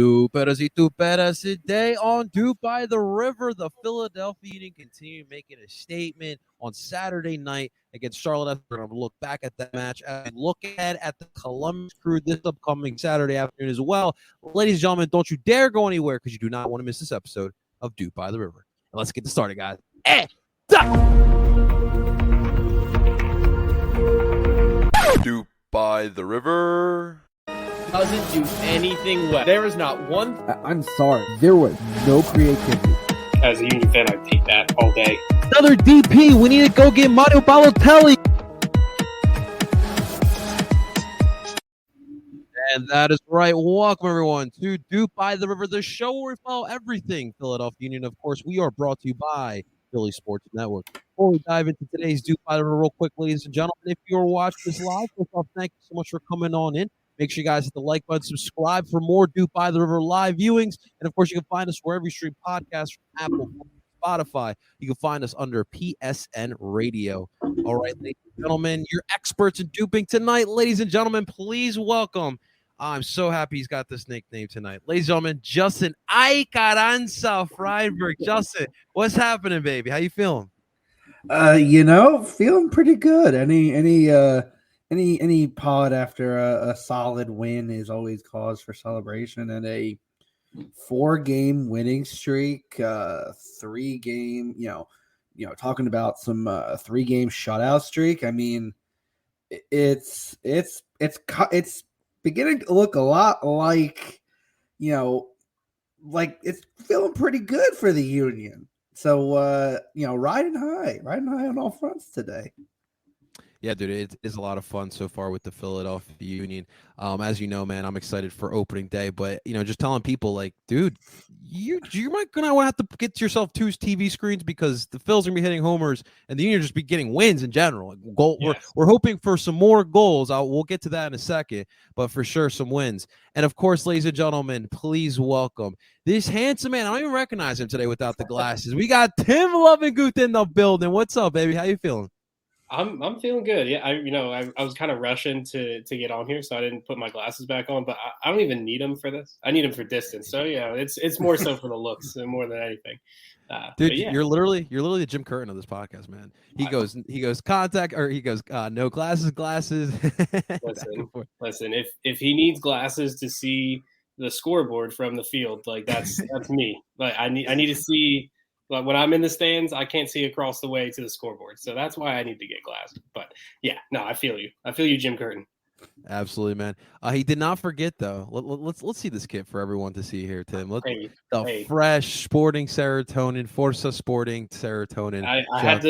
Superas y tuperas today on DOOP by the River. The Philadelphia Union continue making a statement on Saturday night against Charlotte. We're going to look back at that match as we look ahead at the Columbus Crew this upcoming Saturday afternoon as well. Ladies and gentlemen, don't you dare go anywhere because you do not want to miss this episode of DOOP by the River. And let's get this started, guys. DOOP by the River doesn't do anything well. There is not one. I'm sorry. There was no creativity. As a Union fan, I take that all day. Another DP. We need to go get Mario Balotelli. And that is right. Welcome, everyone, to DOOP by the River, the show where we follow everything Philadelphia Union. Of course, we are brought to you by Philly Sports Network. Before we dive into today's DOOP by the River real quick, ladies and gentlemen, if you're watching this live, first off, thank you so much for coming on in. Make sure you guys hit the like button, subscribe for more DOOP by the River live viewings. And, of course, you can find us wherever you stream podcasts from Apple, Spotify. You can find us under PSN Radio. All right, ladies and gentlemen, your experts in duping tonight. Ladies and gentlemen, please welcome. I'm so happy he's got this nickname tonight. Ladies and gentlemen, Justin Carranza Freiberg. Justin, what's happening, baby? How you feeling? Feeling pretty good. Any pod after a solid win is always cause for celebration, and a 4-game winning streak, 3-game, talking about some 3-game shutout streak. I mean, it's beginning to look a lot like it's feeling pretty good for the Union. So, riding high on all fronts today. Yeah, dude, it is a lot of fun so far with the Philadelphia Union. As you know, man, I'm excited for opening day, but, just telling people, like, dude, you might going to have to get yourself 2 TV screens because the Phils are going to be hitting homers and the Union just be getting wins in general. Like, yes. We're hoping for some more goals. We'll get to that in a second, but for sure some wins. And, of course, ladies and gentlemen, please welcome this handsome man. I don't even recognize him today without the glasses. We got Tim Lovinguth in the building. What's up, baby? How you feeling? I'm feeling good. Yeah, I was kind of rushing to get on here, so I didn't put my glasses back on. But I don't even need them for this. I need them for distance. So yeah, it's more so for the looks more than anything. Dude, yeah. You're literally the Jim Curtin of this podcast, man. He goes contact, or he goes no glasses. Listen. If he needs glasses to see the scoreboard from the field, like that's me. Like I need to see. But when I'm in the stands, I can't see across the way to the scoreboard. So that's why I need to get glasses. But, yeah, no, I feel you. I feel you, Jim Curtin. Absolutely, man. He did not forget, though. Let's see this kit for everyone to see here, Tim. Fresh Sporting Serotonin, Forza Sporting Serotonin. I had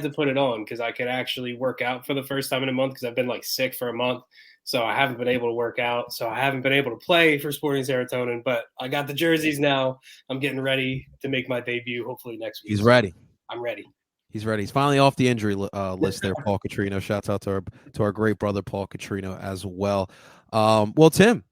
to put it on because I could actually work out for the first time in a month because I've been, sick for a month. So I haven't been able to work out. So I haven't been able to play for Sporting Serotonin. But I got the jerseys now. I'm getting ready to make my debut hopefully next week. He's ready. I'm ready. He's ready. He's finally off the injury list there, Paul Catrino. Shouts out to our great brother, Paul Catrino, as well. Well, Tim,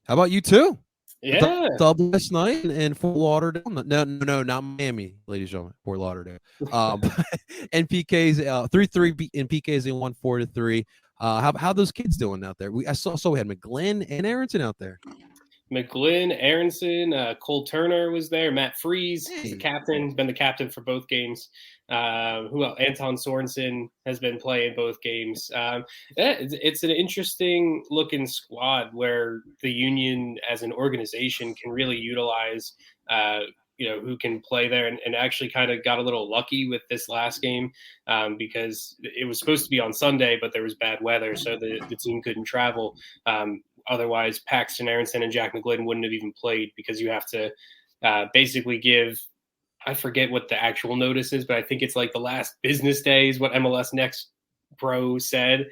how about you too? Yeah. Dub last night in Fort Lauderdale. No, not Miami, ladies and gentlemen. Fort Lauderdale. NPKs 3-3 in PKs and 1 4-3. How those kids doing out there? I saw we had McGlynn and Aronson out there. McGlynn, Aronson, Cole Turner was there. Matt Freese, he's the captain. He's been the captain for both games. Who else? Anton Sorensen has been playing both games. It's an interesting looking squad where the Union as an organization can really utilize who can play there and actually kind of got a little lucky with this last game because it was supposed to be on Sunday, but there was bad weather, so the team couldn't travel. Otherwise, Paxton Aronson and Jack McGlynn wouldn't have even played because you have to basically give – I forget what the actual notice is, but I think it's like the last business day is what MLS Next Pro said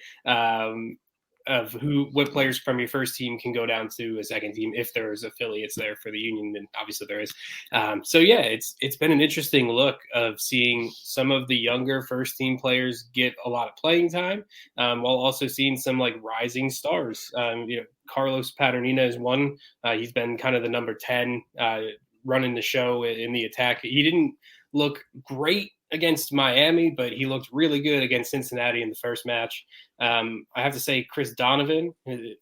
of what players from your first team can go down to a second team if there's affiliates there for the Union, and obviously there is. It's been an interesting look of seeing some of the younger first team players get a lot of playing time, while also seeing some rising stars. Carlos Paternina is one. He's been kind of the number 10 running the show in the attack. He didn't look great against Miami, but he looked really good against Cincinnati in the first match. I have to say Chris Donovan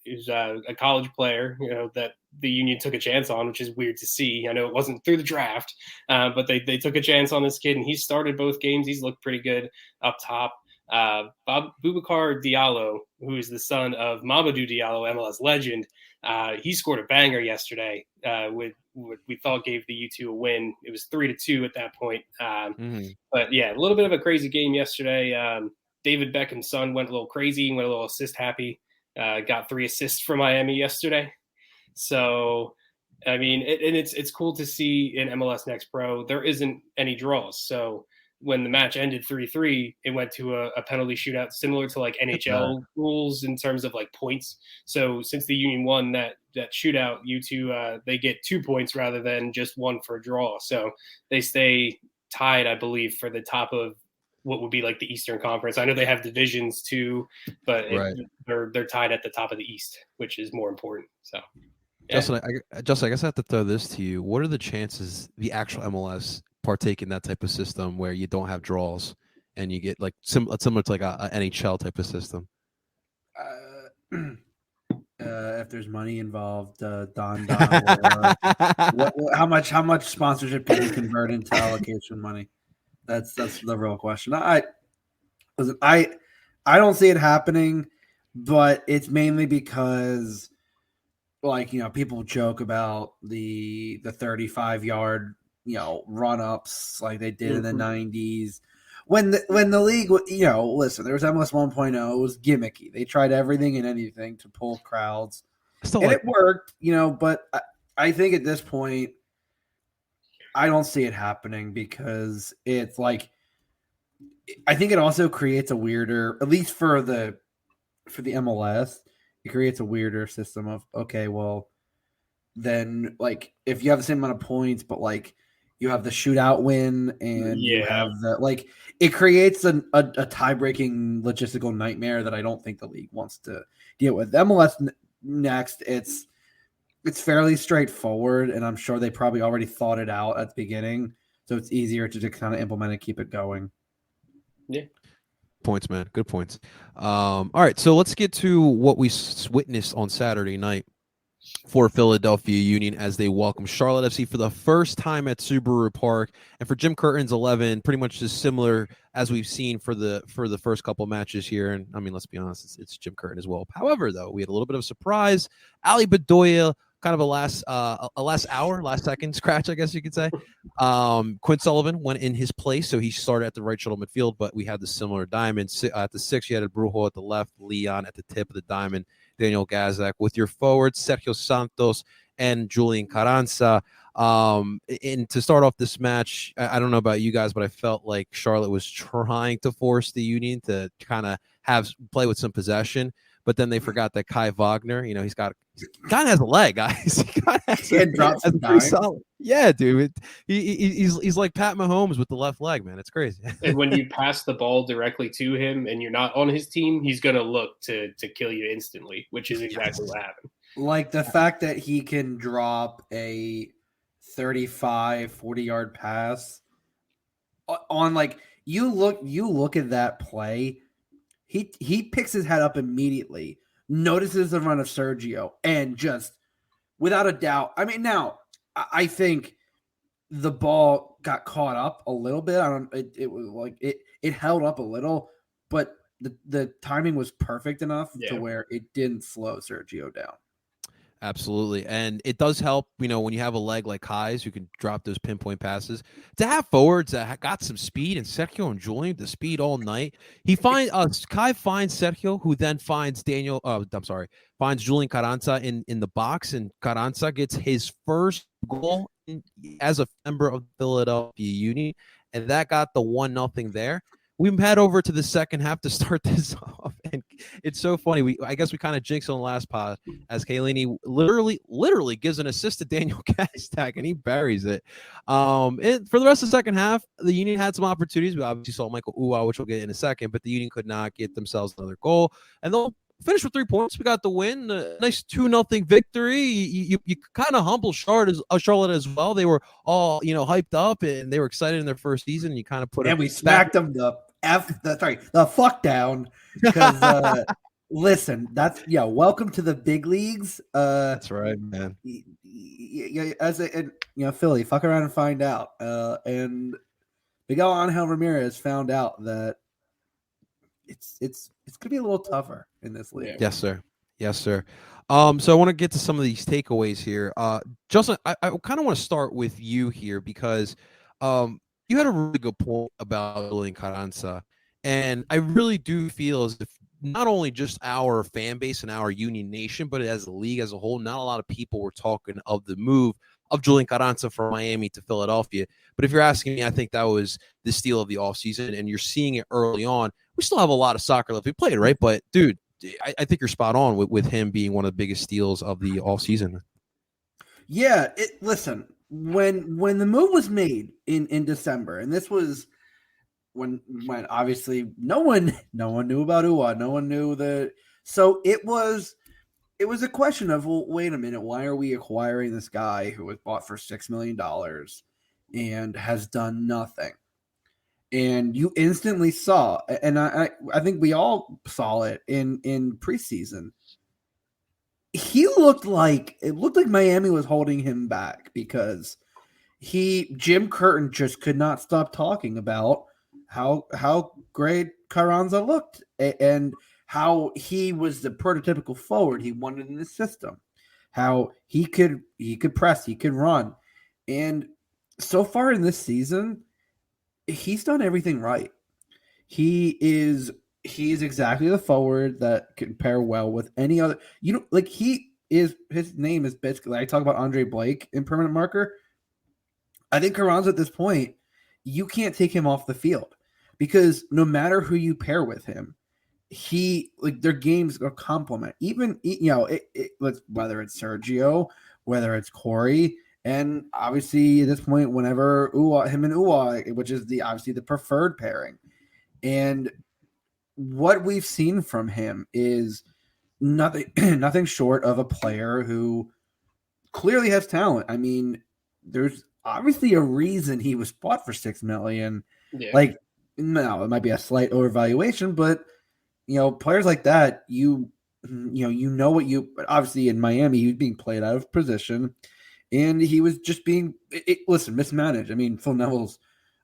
is a college player, that the Union took a chance on, which is weird to see. I know it wasn't through the draft, but they took a chance on this kid, and he started both games. He's looked pretty good up top. Boubacar Diallo, who is the son of Mamadou Diallo, MLS legend, he scored a banger yesterday with what we thought gave the U2 a win. It was 3-2 at that point. But yeah, a little bit of a crazy game yesterday. David Beckham's son went a little crazy, went a little assist happy, got 3 assists for Miami yesterday. So, I mean, it's cool to see in MLS Next Pro, there isn't any draws. So when the match ended 3-3, it went to a penalty shootout similar to like NHL rules in terms of like points. So since the Union won that shootout, U2, they get 2 points rather than just 1 for a draw. So they stay tied, I believe, for the top of what would be like the Eastern Conference. I know they have divisions too, but they're tied at the top of the East, which is more important. So, yeah. Justin, I guess I have to throw this to you. What are the chances the actual MLS partake in that type of system where you don't have draws and you get like similar to like a NHL type of system? If there's money involved, Don, how much sponsorship can you convert into allocation money? That's the real question. I don't see it happening, but it's mainly because, like, you know, people joke about the 35-yard, you know, run-ups like they did in the 90s. When the league, you know, listen, there was MLS 1.0. It was gimmicky. They tried everything and anything to pull crowds. It worked, you know, but I think at this point, I don't see it happening because it's like, I think it also creates a weirder, at least for the MLS, it creates a weirder system of, okay, well, then like if you have the same amount of points, but like you have the shootout win and you have the, like, it creates a tie-breaking logistical nightmare that I don't think the league wants to deal with. MLS Next, it's fairly straightforward, and I'm sure they probably already thought it out at the beginning, so it's easier to kind of implement and keep it going. Yeah. Points, man. Good points. All right, so let's get to what we witnessed on Saturday night for Philadelphia Union as they welcome Charlotte FC for the first time at Subaru Park, and for Jim Curtin's 11, pretty much just similar as we've seen for the first couple matches here. And I mean, let's be honest, it's Jim Curtin as well. However, though, we had a little bit of a surprise. Ali Bedoya, kind of a last second scratch, I guess you could say. Quinn Sullivan went in his place, so he started at the right shoulder midfield, but we had the similar diamond. At the 6, you had Brujo at the left, Leon at the tip of the diamond, Daniel Gazak with your forwards, Sergio Santos and Julian Carranza. And to start off this match, I don't know about you guys, but I felt like Charlotte was trying to force the Union to kind of play with some possession, but then they forgot that Kai Wagner, you know, he kind of has a leg, guys. He drops solid. Yeah, dude. He's like Pat Mahomes with the left leg, man. It's crazy. And when you pass the ball directly to him and you're not on his team, he's gonna look to kill you instantly, which is exactly what happened. Like the fact that he can drop a 35-40-yard pass on, like, you look at that play. He picks his head up immediately, notices the run of Sergio, and just without a doubt. I mean, now I think the ball got caught up a little bit. It was like it held up a little, but the timing was perfect enough to where it didn't slow Sergio down. Absolutely. And it does help, you know, when you have a leg like Kai's who can drop those pinpoint passes, to have forwards that got some speed, and Sergio and Julian, the speed all night. Kai finds Sergio, who then finds finds Julian Carranza in the box, and Carranza gets his first goal as a member of the Philadelphia Union, and that got the 1-0 there. We head over to the second half to start this off, and it's so funny. I guess we kind of jinxed on the last pod as Chiellini literally gives an assist to Daniel Gazak, and he buries it. And for the rest of the second half, the Union had some opportunities. We obviously saw Michael Uwa, which we'll get in a second, but the Union could not get themselves another goal, and they'll finish with 3 points. We got the win, a nice 2-0 victory. You kind of humble Charlotte as well. They were all, you know, hyped up and they were excited in their first season. And you kind of put we smacked them the fuck down because Listen, that's welcome to the big leagues. That's right, man. As Philly, fuck around and find out. And Miguel Angel Ramirez found out that it's gonna be a little tougher in this league. Yes, sir. Yes, sir. So I want to get to some of these takeaways here. Justin, I kind of want to start with you here because you had a really good point about Julian Carranza. And I really do feel as if not only just our fan base and our Union Nation, but as a league as a whole, not a lot of people were talking of the move of Julian Carranza from Miami to Philadelphia. But if you're asking me, I think that was the steal of the offseason, and you're seeing it early on. We still have a lot of soccer left to be played, right? But, dude, I think you're spot on with him being one of the biggest steals of the offseason. Yeah, listen, when the move was made in December, and this was when obviously no one knew about UWA, no one knew that. So it was a question of, well, wait a minute, why are we acquiring this guy who was bought for $6 million and has done nothing? And you instantly saw, and I think we all saw it in preseason. It looked like Miami was holding him back because Jim Curtin just could not stop talking about how great Carranza looked and how he was the prototypical forward he wanted in the system, how he could press, he could run. And so far in this season, he's done everything right. He is exactly the forward that can pair well with any other. His name is basically, I talk about Andre Blake in Permanent Marker. I think Carranza at this point, you can't take him off the field because no matter who you pair with him, their games are complement. Even whether it's Sergio, whether it's Corey, and obviously at this point, whenever him and Uwa, which is obviously the preferred pairing, and what we've seen from him is nothing short of a player who clearly has talent. I mean, there's obviously a reason he was bought for $6 million. Yeah. No, it might be a slight overvaluation, but players like that, obviously in Miami, he was being played out of position, and he was just being mismanaged. I mean, Phil Neville's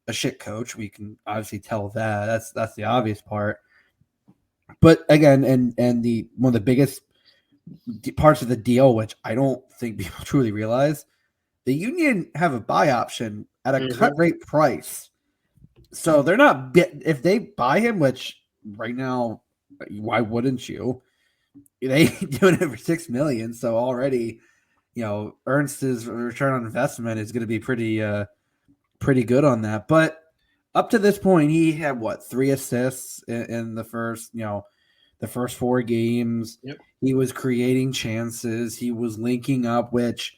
a shit coach. We can obviously tell that. That's the obvious part. But again, and one of the biggest parts of the deal, which I don't think people truly realize, the Union have a buy option at a cut rate price. So they're not if they buy him, which right now, why wouldn't you? They doing it for $6 million. So already, Ernst's return on investment is going to be pretty good on that. But up to this point, he had 3 assists in the first, the first 4 games. Yep. He was creating chances. He was linking up, which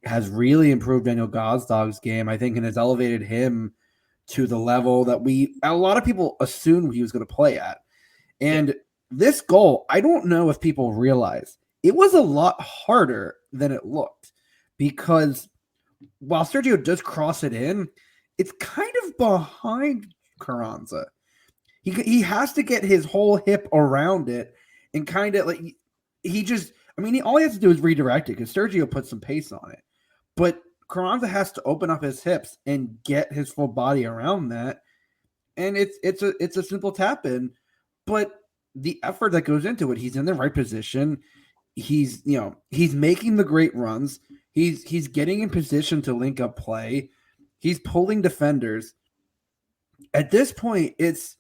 has really improved Daniel Gosdog's game, I think, and has elevated him to the level that a lot of people assumed he was going to play at. And this goal, I don't know if people realize, it was a lot harder than it looked, because while Sergio does cross it in, it's kind of behind Carranza. He has to get his whole hip around it and kind of all he has to do is redirect it because Sergio puts some pace on it. But Carranza has to open up his hips and get his full body around that. And it's a simple tap in, but the effort that goes into it, he's in the right position. He's making the great runs. He's getting in position to link up play. He's pulling defenders. At this point, it's,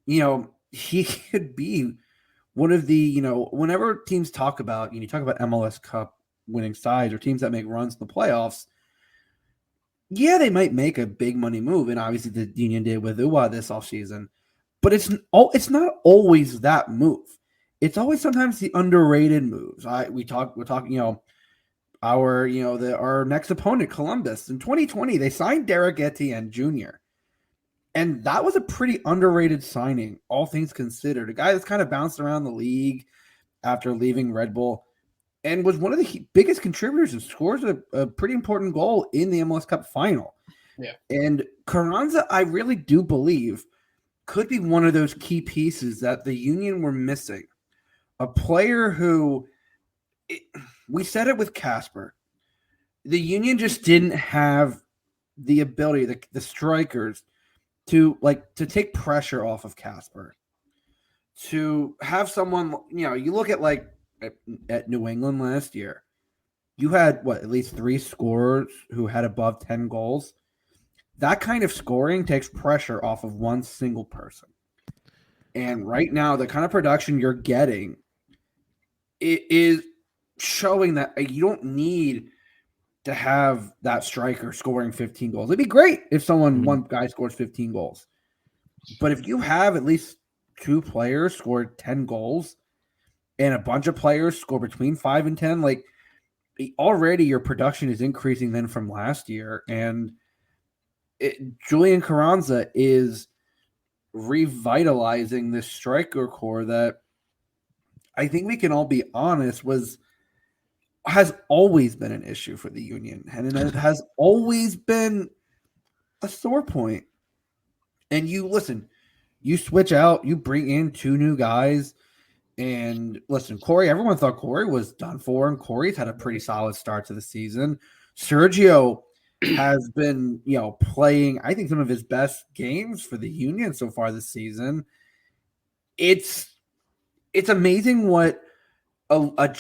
he could be one of the, whenever teams talk about, you talk about MLS Cup winning sides or teams that make runs in the playoffs, yeah, they might make a big money move. And obviously the Union did with UWA this offseason. But it's not always that move. It's always sometimes the underrated moves. We're talking, our next opponent, Columbus. In 2020, they signed Derek Etienne Jr. And that was a pretty underrated signing, all things considered. A guy that's kind of bounced around the league after leaving Red Bull and was one of the biggest contributors and scores a pretty important goal in the MLS Cup final. Yeah. And Carranza, I really do believe, could be one of those key pieces that the Union were missing a player who we said it with Casper. The Union just didn't have the ability, the strikers, to take pressure off of Casper. To have someone, you look at at New England last year, you had at least 3 scorers who had above 10 goals. That kind of scoring takes pressure off of one single person. And right now, the kind of production you're getting, it is showing that you don't need to have that striker scoring 15 goals. It'd be great if one guy scores 15 goals. But if you have at least 2 players score 10 goals and a bunch of players score between 5 and 10, already your production is increasing then from last year. And Julian Carranza is revitalizing this striker core that I think we can all be honest has always been an issue for the Union, and it has always been a sore point. And you switch out, you bring in 2 new guys, and listen, Corey, everyone thought Corey was done for, and Corey's had a pretty solid start to the season. Sergio has been, playing, I think, some of his best games for the Union so far this season. It's amazing what a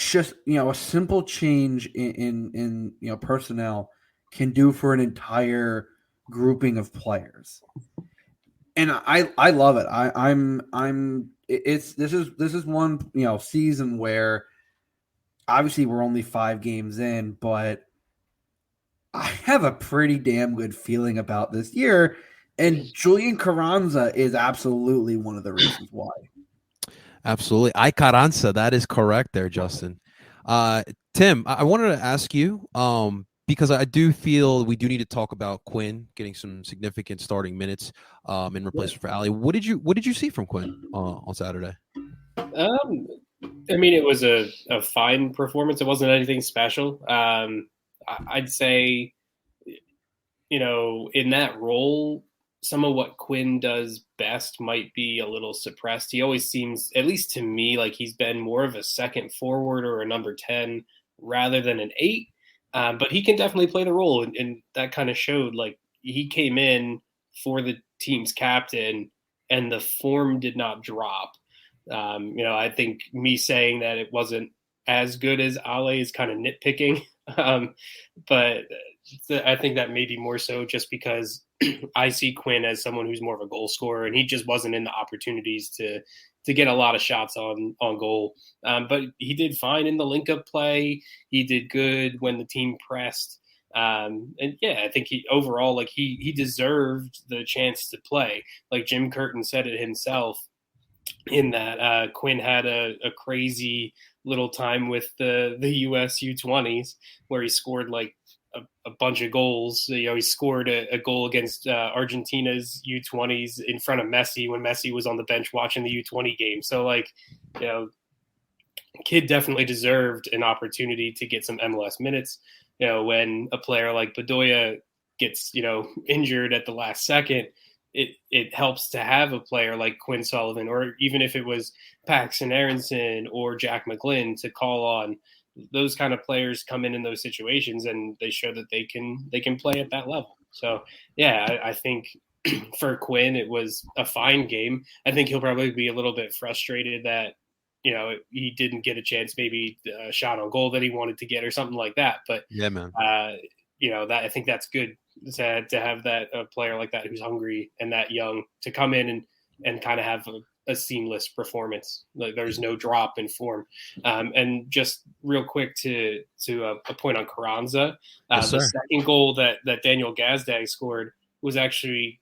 simple change in personnel can do for an entire grouping of players. And I love it. This is one season where obviously we're only 5 games in, but I have a pretty damn good feeling about this year, and Julian Carranza is absolutely one of the reasons why. Absolutely. Carranza, that is correct there, Justin. Tim, I wanted to ask you, because I do feel we do need to talk about Quinn getting some significant starting minutes in replacement for Ali. What did you see from Quinn on Saturday? It was a fine performance. It wasn't anything special. I'd say, in that role, some of what Quinn does best might be a little suppressed. He always seems, at least to me, like he's been more of a second forward or a number 10 rather than an 8. But he can definitely play the role. And that kind of showed, he came in for the team's captain and the form did not drop. I think me saying that it wasn't as good as Ale is kind of nitpicking. But I think that may be more so just because I see Quinn as someone who's more of a goal scorer, and he just wasn't in the opportunities to get a lot of shots on goal. But he did fine in the link-up play. He did good when the team pressed. And yeah, I think he deserved the chance to play. Like Jim Curtin said it himself, in that Quinn had a crazy little time with the U.S. U20s where he scored a bunch of goals. He scored a goal against Argentina's U20s in front of Messi when Messi was on the bench watching the U20 game. So kid definitely deserved an opportunity to get some MLS minutes. When a player like Bedoya gets injured at the last second, it helps to have a player like Quinn Sullivan, or even if it was Paxton Aronson or Jack McGlynn, to call on. Those kind of players come in those situations and they show that they can play at that level. So yeah, I think for Quinn, it was a fine game. I think he'll probably be a little bit frustrated that, he didn't get a chance, maybe a shot on goal that he wanted to get or something like that. But yeah, man, that I think that's good to have that a player like that who's hungry and that young to come in and kind of have a seamless performance. There's no drop in form. And just real quick to a point on Carranza, yes, the second goal that Daniel Gazdag scored was actually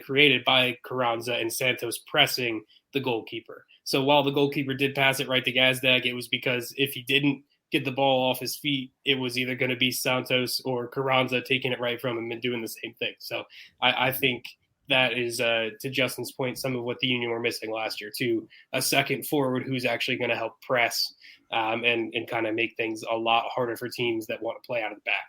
created by Carranza and Santos pressing the goalkeeper. So while the goalkeeper did pass it right to Gazdag, it was because if he didn't get the ball off his feet, it was either going to be Santos or Carranza taking it right from him and doing the same thing. So I think that is, to Justin's point, some of what the Union were missing last year too. A second forward who's actually going to help press and kind of make things a lot harder for teams that want to play out of the back.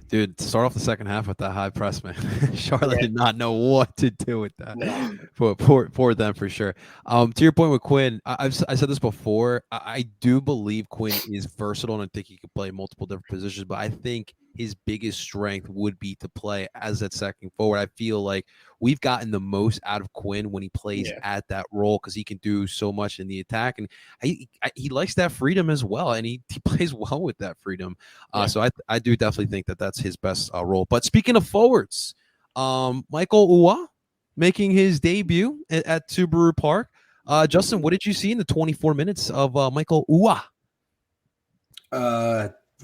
Dude, to start off the second half with that high press, man. Charlotte Yeah. did not know what to do with that. No. For them for sure. To your point with Quinn, I said this before. I do believe Quinn is versatile, and I think he could play multiple different positions. But I think his biggest strength would be to play as that second forward. I feel like we've gotten the most out of Quinn when he plays Yeah. at that role because he can do so much in the attack, and he likes that freedom as well, and he plays well with that freedom. Yeah. So I do definitely think that that's his best role. But speaking of forwards, Michael Uwa making his debut at Subaru Park. Justin, what did you see in the 24 minutes of Michael Uwa?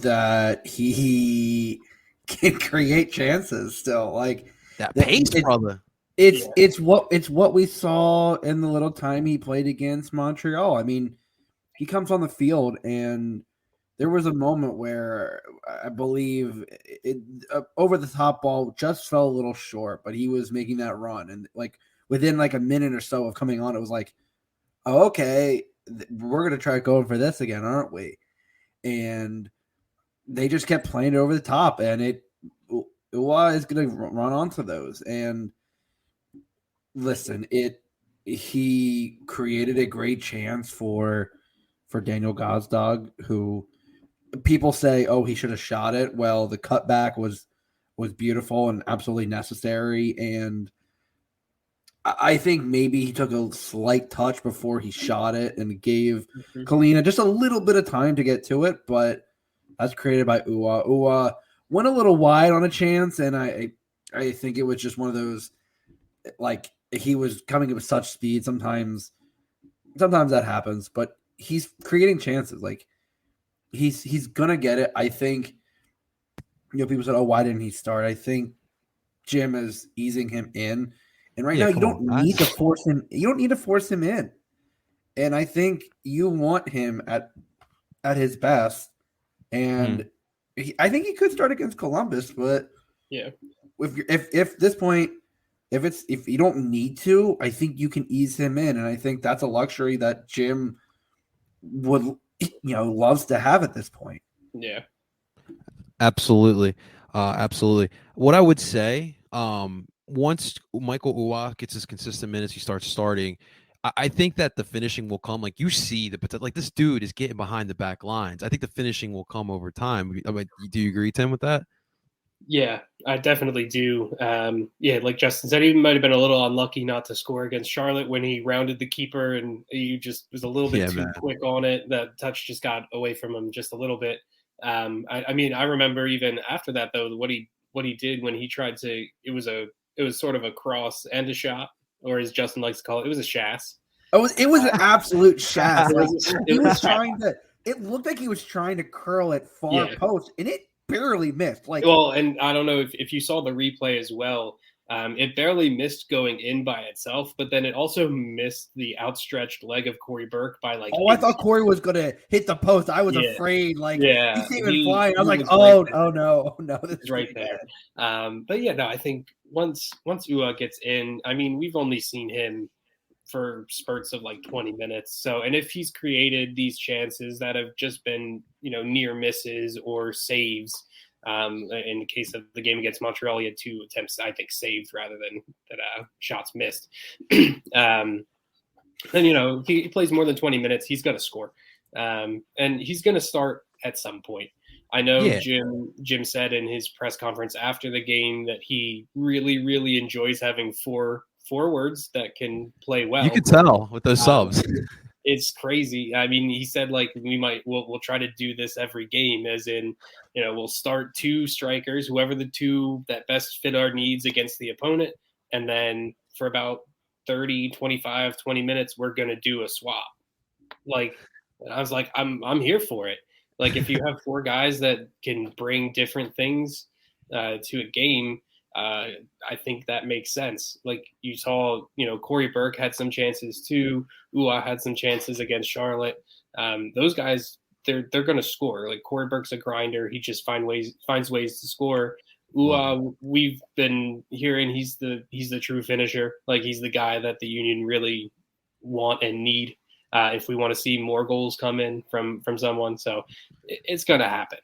That he can create chances still. Like That pace, brother. It's what we saw in the little time he played against Montreal. I mean, he comes on the field, and there was a moment where I believe it over the top ball just fell a little short, but he was making that run, and like within like a minute or so of coming on, it was like, oh, okay, we're gonna try going for this again, aren't we? And they just kept playing it over the top, and it was going to run onto those. And listen, he created a great chance for Daniel Gazdag, who people say, oh, he should have shot it. Well, the cutback was beautiful and absolutely necessary. And I think maybe he took a slight touch before he shot it and gave Kalina just a little bit of time to get to it, but that's created by Uwa. Uwa went a little wide on a chance, and I think it was just one of those, like, he was coming with such speed. Sometimes that happens, but he's creating chances. Like, he's gonna get it. I think, people said, oh, why didn't he start? I think Jim is easing him in, and right now you don't need to force him. You don't need to force him in, and I think you want him at his best. And I think he could start against Columbus, but yeah, if this point, if you don't need to, I think you can ease him in, and I think that's a luxury that Jim would loves to have at this point. Yeah, absolutely. What I would say, once Michael Uwa gets his consistent minutes, he starts starting. I think that the finishing will come. Like, you see the potential. Like, this dude is getting behind the back lines. I think the finishing will come over time. I mean, do you agree, Tim, with that? Yeah, I definitely do. Yeah, like Justin said, he might have been a little unlucky not to score against Charlotte when he rounded the keeper, and he just was a little bit too quick on it. That touch just got away from him just a little bit. I mean, I remember even after that though, what he did when he tried to. It was sort of a cross and a shot, or as Justin likes to call it, it was a shass. It was an absolute shass. Like, he was trying to. It looked like he was trying to curl it far post, and it barely missed. Like, well, and I don't know if you saw the replay as well. It barely missed going in by itself, but then it also missed the outstretched leg of Corey Burke by like. Oh, I thought Corey was going to hit the post. I was afraid. Like, he's even flying. I was like, oh no, this is right there. But yeah, no, I think once Uwa gets in, I mean, we've only seen him for spurts of like 20 minutes. So, and if he's created these chances that have just been, near misses or saves, in the case of the game against Montreal, he had 2 attempts, I think, saved rather than shots missed. Then, if he plays more than 20 minutes, he's going to score. And he's going to start at some point. I know Jim said in his press conference after the game that he really, really enjoys having 4 forwards that can play well. You can tell with those subs. It's crazy. I mean, he said like we'll try to do this every game, as in, we'll start 2 strikers, whoever the 2 that best fit our needs against the opponent, and then for about 30, 25, 20 minutes, we're gonna do a swap. Like, I was like, I'm here for it. Like, if you have 4 guys that can bring different things to a game, I think that makes sense. Like, you saw, Corey Burke had some chances too. Uwa had some chances against Charlotte. Those guys, they're going to score. Like, Corey Burke's a grinder. He just finds ways to score. Uwa, we've been hearing he's the true finisher. Like, he's the guy that the Union really want and need if we want to see more goals come in from someone. So it's going to happen.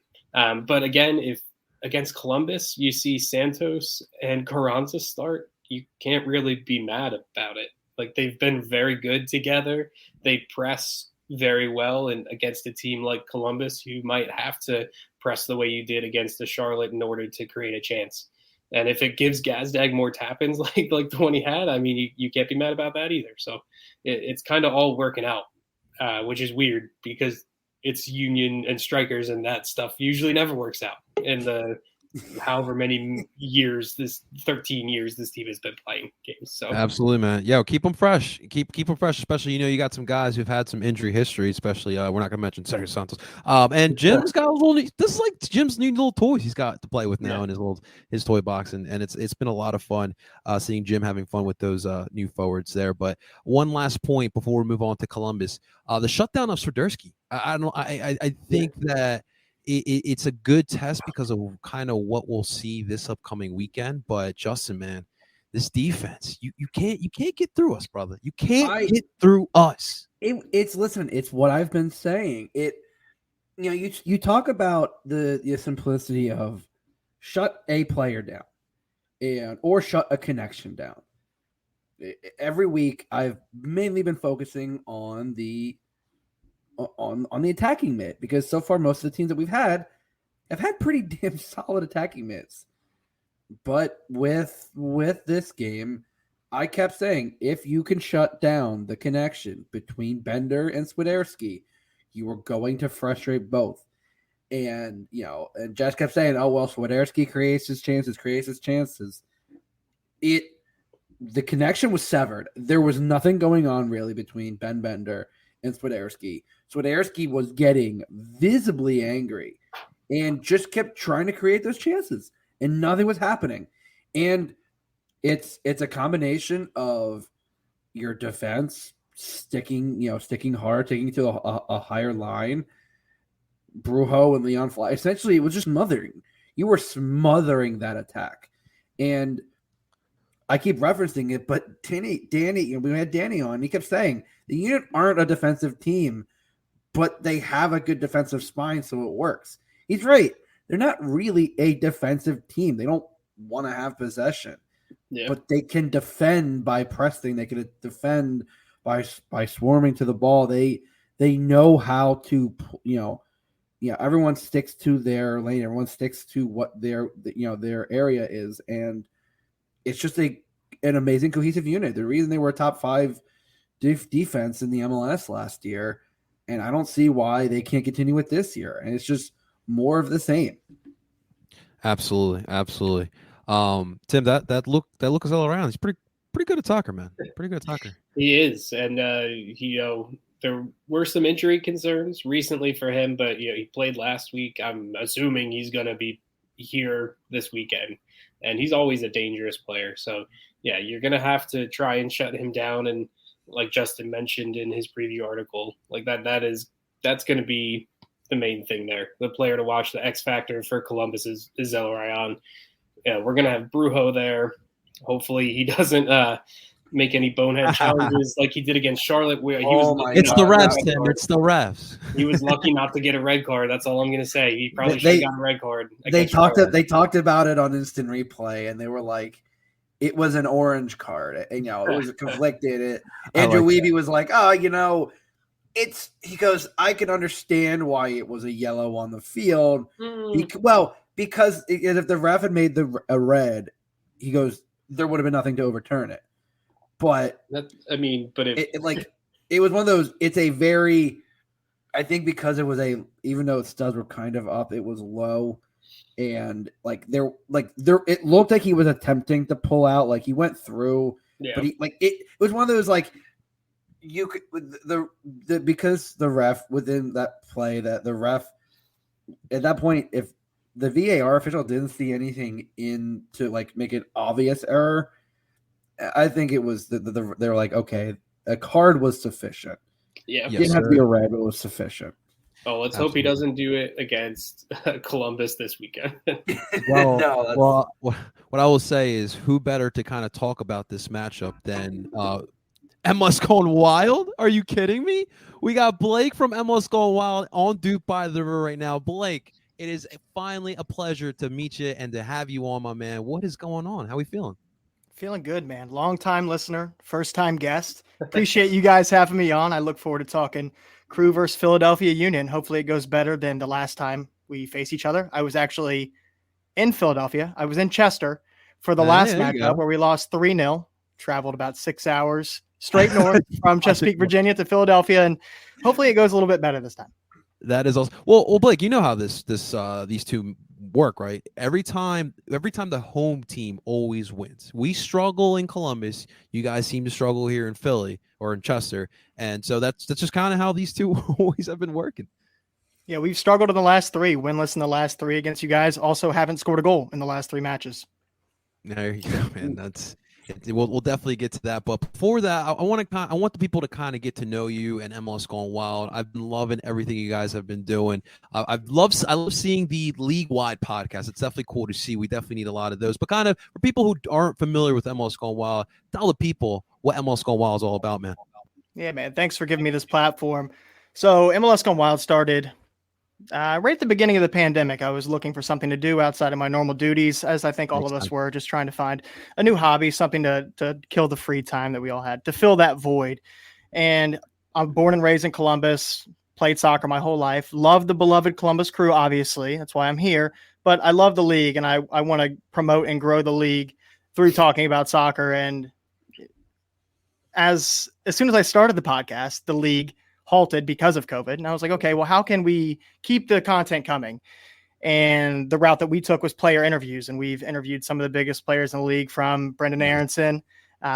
But again, if against Columbus, you see Santos and Carranza start. You can't really be mad about it. Like, they've been very good together. They press very well, and against a team like Columbus, you might have to press the way you did against the Charlotte in order to create a chance. And if it gives Gazdag more tap-ins like the one he had, I mean, you can't be mad about that either. So it's kind of all working out, which is weird because it's Union and strikers, and that stuff usually never works out in the however many years, this 13 years this team has been playing games. So absolutely, man. Yeah, keep them fresh. Keep them fresh, especially you got some guys who've had some injury history, especially we're not gonna mention Sergio Santos. And Jim's got a little. This is like Jim's new little toys he's got to play with now in his toy box, and it's been a lot of fun seeing Jim having fun with those new forwards there. But one last point before we move on to Columbus, the shutdown of Swiderski. I think that. It's a good test because of kind of what we'll see this upcoming weekend. But Justin, man, this defense, you can't get through us, brother. You can't get through us. It's what I've been saying. You talk about the simplicity of shut a player down or shut a connection down. Every week I've mainly been focusing on the attacking mid, because so far most of the teams that we've had have had pretty damn solid attacking mids. But with this game, I kept saying, if you can shut down the connection between Bender and Swiderski, you are going to frustrate both. And and Jess kept saying, oh well, Swiderski creates his chances. The connection was severed. There was nothing going on really between Ben Bender and Swiderski. Swiderski was getting visibly angry and just kept trying to create those chances, and nothing was happening. And it's a combination of your defense sticking hard, taking to a higher line. Brujo and Leon Fly. Essentially, it was just smothering. You were smothering that attack. And I keep referencing it, but Danny, we had Danny on. He kept saying the Union aren't a defensive team, but they have a good defensive spine, so it works. He's right. They're not really a defensive team. They don't want to have possession, but they can defend by pressing. They can defend by swarming to the ball. They know how to, everyone sticks to their lane. Everyone sticks to what their area is, and it's just an amazing cohesive unit. The reason they were a top 5 defense in the MLS last year, and I don't see why they can't continue with this year. And it's just more of the same. Absolutely. Tim, that look is all around. He's pretty good at soccer, man. Pretty good at soccer. He is, and there were some injury concerns recently for him, but he played last week. I'm assuming he's going to be here this weekend, and he's always a dangerous player. So yeah, you're going to have to try and shut him down. And like Justin mentioned in his preview article, like that's going to be the main thing there. The player to watch, the X factor for Columbus is Zelarayan. Yeah, we're going to have Brujo there. Hopefully he doesn't make any bonehead challenges like he did against Charlotte. It's the refs, Tim. It's the refs. He was lucky not to get a red card. That's all I'm going to say. He probably should have got a red card. They talked about it on instant replay, and they were like, it was an orange card. And, it was conflicted. Andrew Wiebe was like, he goes, I can understand why it was a yellow on the field. Because if the ref had made a red, he goes, there would have been nothing to overturn it. But it was one of those. It's a very, I think because it was even though studs were kind of up, it was low, and it looked like he was attempting to pull out, like he went through, but it was one of those you could because the ref within that play that the ref at that point, if the VAR official didn't see anything in to make an obvious error, I think it was they're like, okay, a card was sufficient. Yeah, it didn't have to be a red, but it was sufficient. Oh, let's hope he doesn't do it against Columbus this weekend. What I will say is, who better to kind of talk about this matchup than MLS Going Wild? Are you kidding me? We got Blake from MLS Going Wild on DOOP by the River right now. Blake, It is finally a pleasure to meet you and to have you on, my man. What is going on? How are we feeling? Feeling good, man. Long time listener, first time guest. Appreciate you guys having me on. I look forward to talking Crew versus Philadelphia Union. Hopefully it goes better than the last time we face each other. I was actually in Philadelphia. I was in Chester for the last matchup where we lost 3-0. Traveled about 6 hours straight north from Chesapeake, Virginia to Philadelphia, and hopefully it goes a little bit better this time. That is also well, Blake. You know how these two work, right? Every time the home team always wins. We struggle in Columbus. You guys seem to struggle here in Philly or in Chester, and so that's just kind of how these two always have been working. Yeah, we've struggled in the last 3, winless in the last 3 against you guys. Also haven't scored a goal in the last 3 matches. There you go, man. That's we'll definitely get to that. But before that, I want the people to kind of get to know you and MLS Gone Wild. I've been loving everything you guys have been doing. I love seeing the league-wide podcast. It's definitely cool to see. We definitely need a lot of those. But kind of for people who aren't familiar with MLS Gone Wild, tell the people what MLS Gone Wild is all about, man. Yeah, man. Thanks for giving me this platform. So MLS Gone Wild started right at the beginning of the pandemic. I was looking for something to do outside of my normal duties, as I think all of us were, just trying to find a new hobby, something to kill the free time that we all had, to fill that void. And I'm born and raised in Columbus, played soccer my whole life, loved the beloved Columbus Crew, obviously. That's why I'm here. But I love the league, and I want to promote and grow the league through talking about soccer. And as soon as I started the podcast, the league halted because of COVID. And I was like, okay, well, how can we keep the content coming? And the route that we took was player interviews. And we've interviewed some of the biggest players in the league, from Brendan Aronson,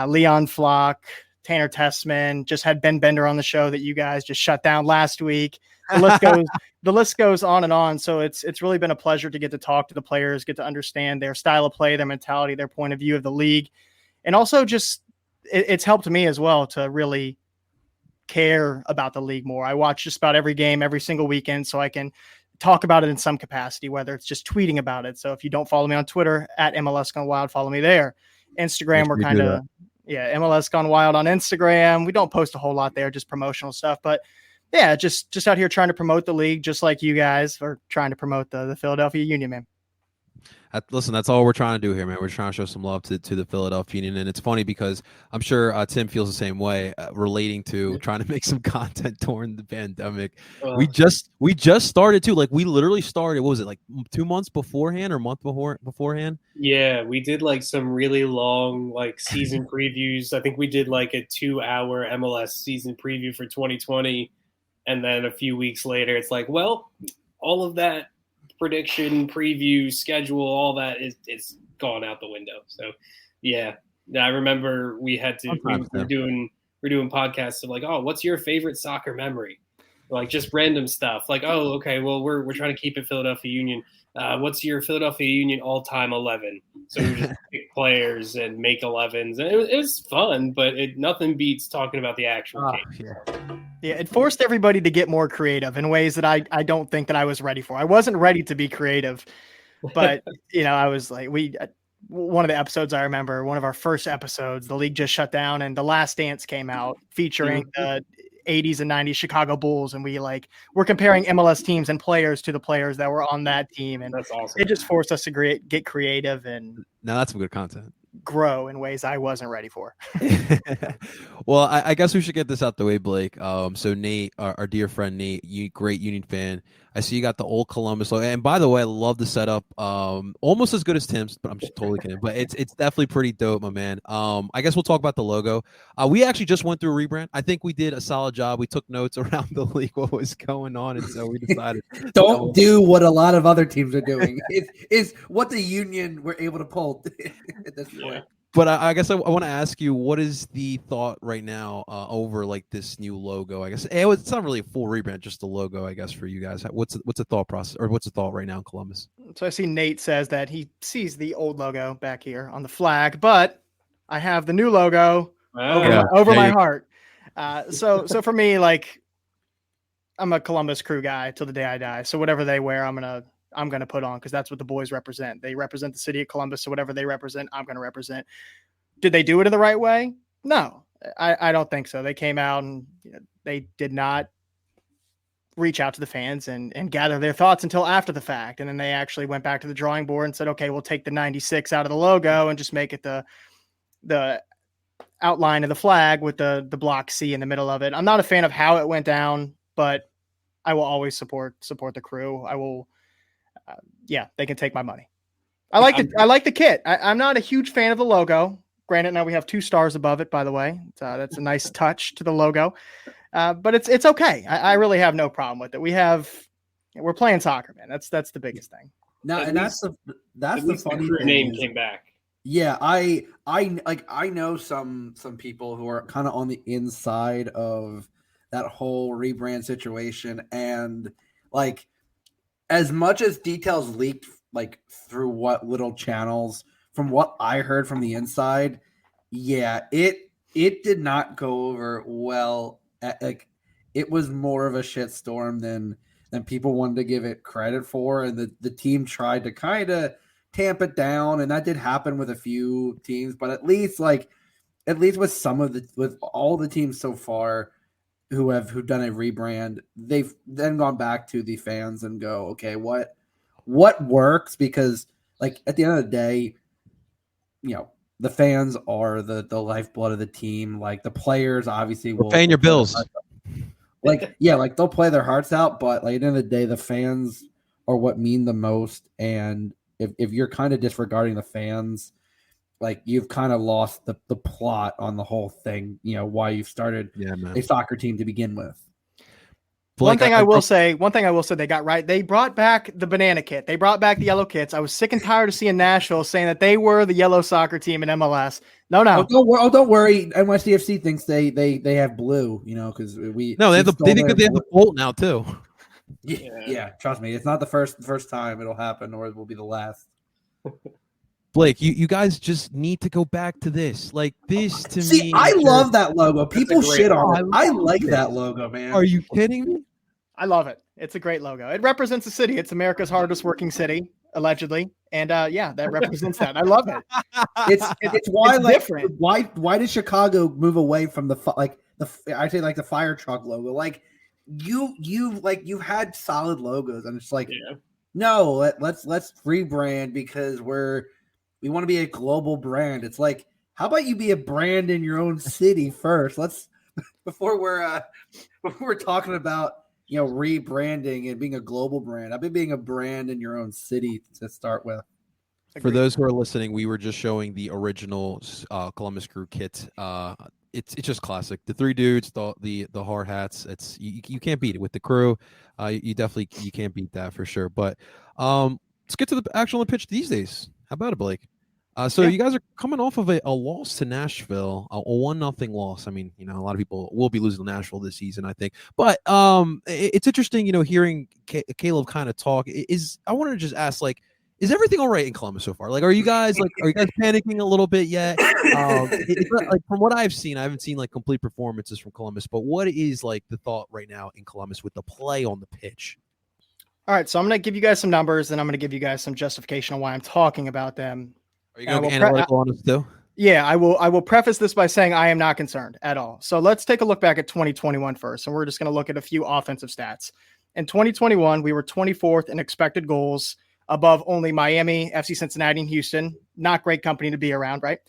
Leon Flock, Tanner Tessman, just had Ben Bender on the show that you guys just shut down last week. The list goes on and on. So it's really been a pleasure to get to talk to the players, get to understand their style of play, their mentality, their point of view of the league. And also just it's helped me as well to really care about the league more. I watch just about every game every single weekend, so I can talk about it in some capacity, whether it's just tweeting about it. So if you don't follow me on Twitter at MLS Gone Wild, follow me there. Instagram, we're kind of MLS Gone Wild on Instagram. We don't post a whole lot there, just promotional stuff. But yeah, just out here trying to promote the league, just like you guys are trying to promote the Philadelphia Union, man. Listen, that's all we're trying to do here, man. We're trying to show some love to the Philadelphia Union. And it's funny because I'm sure Tim feels the same way, relating to trying to make some content during the pandemic. We just started too. Like, we literally started, what was it, like 2 months beforehand or a month beforehand? Yeah, we did like some really long like season previews. I think we did like a 2-hour MLS season preview for 2020. And then a few weeks later, it's like, well, all of that prediction, preview, schedule, all that it's gone out the window. So yeah, I remember we had to we're doing podcasts of like, oh, what's your favorite soccer memory? Like just random stuff. Like, oh, okay, well we're trying to keep it Philadelphia Union. What's your Philadelphia Union all-time 11? So we just pick players and make 11s. And it was fun, but nothing beats talking about the actual game. Yeah, it forced everybody to get more creative in ways that I don't think that I was ready for. I wasn't ready to be creative, but I was like, one of the episodes I remember, one of our first episodes, the league just shut down and The Last Dance came out featuring the 80s and 90s Chicago Bulls, and we're comparing MLS teams and players to the players that were on that team, and that's awesome. It just forced us to get creative and now that's some good content. Grow in ways I wasn't ready for. Well, I guess we should get this out the way, Blake. So Nate, our dear friend Nate, great Union fan. I see you got the old Columbus logo. And by the way, I love the setup. Almost as good as Tim's, but I'm just totally kidding. But it's definitely pretty dope, my man. I guess we'll talk about the logo. We actually just went through a rebrand. I think we did a solid job. We took notes around the league, what was going on, and so we decided don't do what a lot of other teams are doing. Is what the Union were able to pull at this point. But I guess I want to ask you, what is the thought right now over like this new logo? I guess it's not really a full rebrand, just the logo, I guess, for you guys. What's the thought process, or what's the thought right now in Columbus? So I see Nate says that he sees the old logo back here on the flag, but I have the new logo over my heart. So for me, like, I'm a Columbus Crew guy till the day I die. So whatever they wear, I'm gonna put on, because that's what the boys represent. They represent the city of Columbus, so whatever they represent, I'm gonna represent. Did they do it in the right way? No, I don't think so. They came out and they did not reach out to the fans and gather their thoughts until after the fact. And then they actually went back to the drawing board and said, okay, we'll take the 96 out of the logo and just make it the outline of the flag with the block C in the middle of it. I'm not a fan of how it went down, but I will always support the crew. I will, they can take my money. I like the kit. I'm not a huge fan of the logo. Granted, now we have 2 stars above it, by the way. That's a nice touch to the logo. But it's okay. I really have no problem with it. We're playing soccer, man. That's the biggest thing. No, and that's the funny crew thing name is, came back. yeah, I know some people who are kind of on the inside of that whole rebrand situation, and like as much as details leaked like through what little channels, from what I heard from the inside, yeah, it did not go over well. Like it was more of a shitstorm than people wanted to give it credit for, and the team tried to kind of tamp it down, and that did happen with a few teams, but at least with all the teams so far who've done a rebrand, they've then gone back to the fans and go, okay, what works? Because like at the end of the day, the fans are the lifeblood of the team. Like the players obviously will paying your bills. Like they'll play their hearts out, but like at the end of the day, the fans are what mean the most. And if you're kind of disregarding the fans, like you've kind of lost the plot on the whole thing, why you've started a soccer team to begin with. Blake, one thing I will say they got right. They brought back the banana kit. They brought back the yellow kits. I was sick and tired of seeing Nashville saying that they were the yellow soccer team in MLS. No. Don't worry. NYCFC thinks they have blue, because we. No, they think that they have a Bolt now too. Yeah, trust me. It's not the first time it'll happen, or it will be the last. Blake, you guys just need to go back to this. Like this to me. See, I love that logo. People shit on it. I like that logo, man. Are you kidding me? I love it. It's a great logo. It represents the city. It's America's hardest working city, allegedly. And that represents that. I love it. It's why it's different. Why did Chicago move away from the fire truck logo? Like you've had solid logos, and it's like no, let's rebrand because we want to be a global brand. It's like, how about you be a brand in your own city first? Before we're talking about rebranding and being a global brand. I've been being a brand in your own city to start with. For those who are listening, we were just showing the original Columbus Crew kit. It's just classic. The 3 dudes, the hard hats. It's you can't beat it with the crew. You can't beat that for sure. But let's get to the actual pitch these days. How about it, Blake? You guys are coming off of a loss to Nashville, a 1-0 loss. I mean, a lot of people will be losing to Nashville this season, I think. But it's interesting, hearing Caleb kind of talk. I wanted to just ask, like, is everything all right in Columbus so far? Like, are you guys panicking a little bit yet? It's not, like, from what I've seen, I haven't seen like complete performances from Columbus. But what is like the thought right now in Columbus with the play on the pitch? All right, so I'm going to give you guys some numbers, and I'm going to give you guys some justification on why I'm talking about them. Are you going to be analytical on us too? Yeah, I will preface this by saying I am not concerned at all. So let's take a look back at 2021 first, and we're just going to look at a few offensive stats. In 2021, we were 24th in expected goals, above only Miami, FC Cincinnati, and Houston. Not great company to be around, right?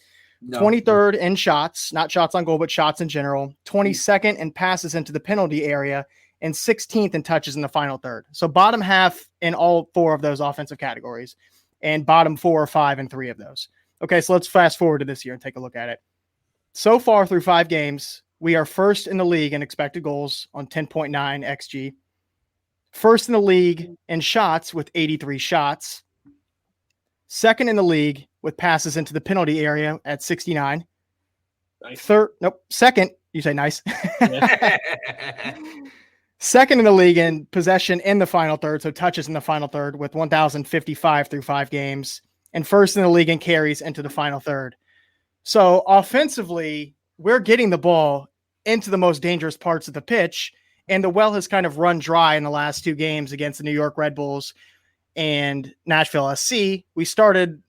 No. 23rd in shots, not shots on goal, but shots in general. 22nd in passes into the penalty area, and 16th in touches in the final third. So bottom half in all 4 of those offensive categories, and bottom 4 or 5 in 3 of those. Okay, so let's fast forward to this year and take a look at it. So far through 5 games, we are first in the league in expected goals on 10.9 XG. First in the league in shots with 83 shots. Second in the league with passes into the penalty area at 69. Nice. Second, you say nice. Second in the league in possession in the final third, so touches in the final third with 1,055 through 5 games. And first in the league in carries into the final third. So offensively, we're getting the ball into the most dangerous parts of the pitch, and the well has kind of run dry in the last 2 games against the New York Red Bulls and Nashville SC. We started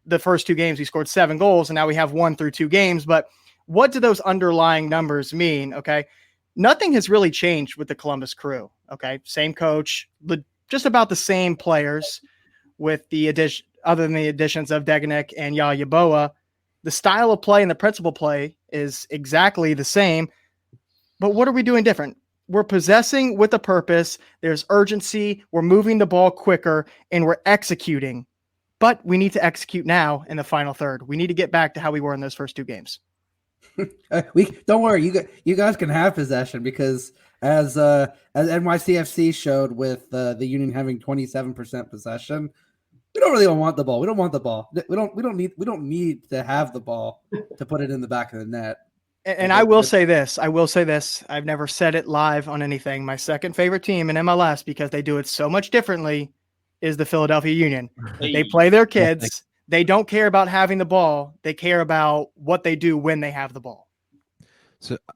the first 2 games, we scored 7 goals, and now we have 1 through 2 games. But what do those underlying numbers mean? Okay. nothing has really changed with the Columbus Crew. Okay, same coach, just about the same players, with the addition, other than the additions of Deganek and Yayaboa. The style of play and the principal play is exactly the same. But what are we doing different? We're possessing with a purpose. There's urgency. We're moving the ball quicker, and we're executing. But we need to execute now in the final third. We need to get back to how we were in those first two games. We don't worry. You guys can have possession, because as NYCFC showed with the Union having 27% possession, we don't really want the ball. We don't want the ball. We don't need to have the ball to put it in the back of the net. And I will say this. I've never said it live on anything. My second favorite team in MLS, because they do it so much differently, is the Philadelphia Union. They play their kids. They don't care about having the ball. They care about what they do when they have the ball.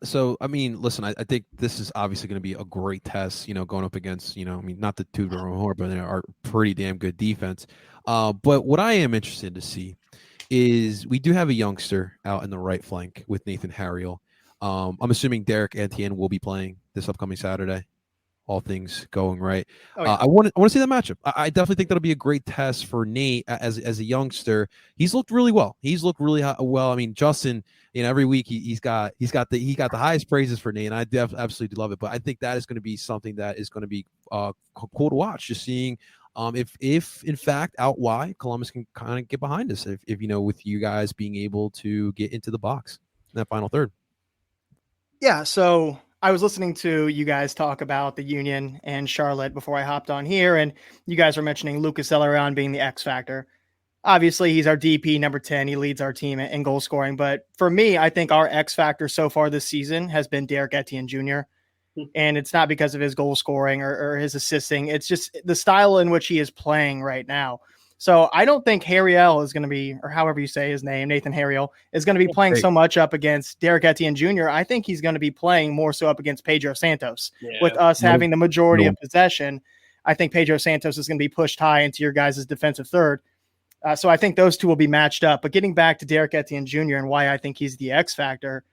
So I mean, listen, I think this is obviously going to be a great test, going up against, I mean, not the two horn, but our pretty damn good defense. But what I am interested to see is we do have a youngster out in the right flank with Nathan Harriel. I'm assuming Derek Etienne will be playing this upcoming Saturday. All things going right. Oh, yeah. I want to see that matchup. I definitely think that'll be a great test for Nate as a youngster. He's looked really well. He's looked really well. I mean, Justin, every week he's got the highest praises for Nate, and I absolutely love it. But I think that is going to be something that is going to be cool to watch. Just seeing if in fact out wide Columbus can kind of get behind us. If with you guys being able to get into the box in that final third. Yeah. So I was listening to you guys talk about the Union and Charlotte before I hopped on here, and you guys were mentioning Lucas Elleron being the X factor. Obviously, he's our DP number 10. He leads our team in goal scoring. But for me, I think our X factor so far this season has been Derek Etienne Jr. And it's not because of his goal scoring or his assisting. It's just the style in which he is playing right now. So I don't think Harriel is going to be, or however you say his name, Nathan Harriel, is going to be playing so much up against Derek Etienne Jr. I think he's going to be playing more so up against Pedro Santos. With us having the majority of possession, I think Pedro Santos is going to be pushed high into your guys' defensive third. So I think those two will be matched up. But getting back to Derek Etienne Jr. and why I think he's the X factor,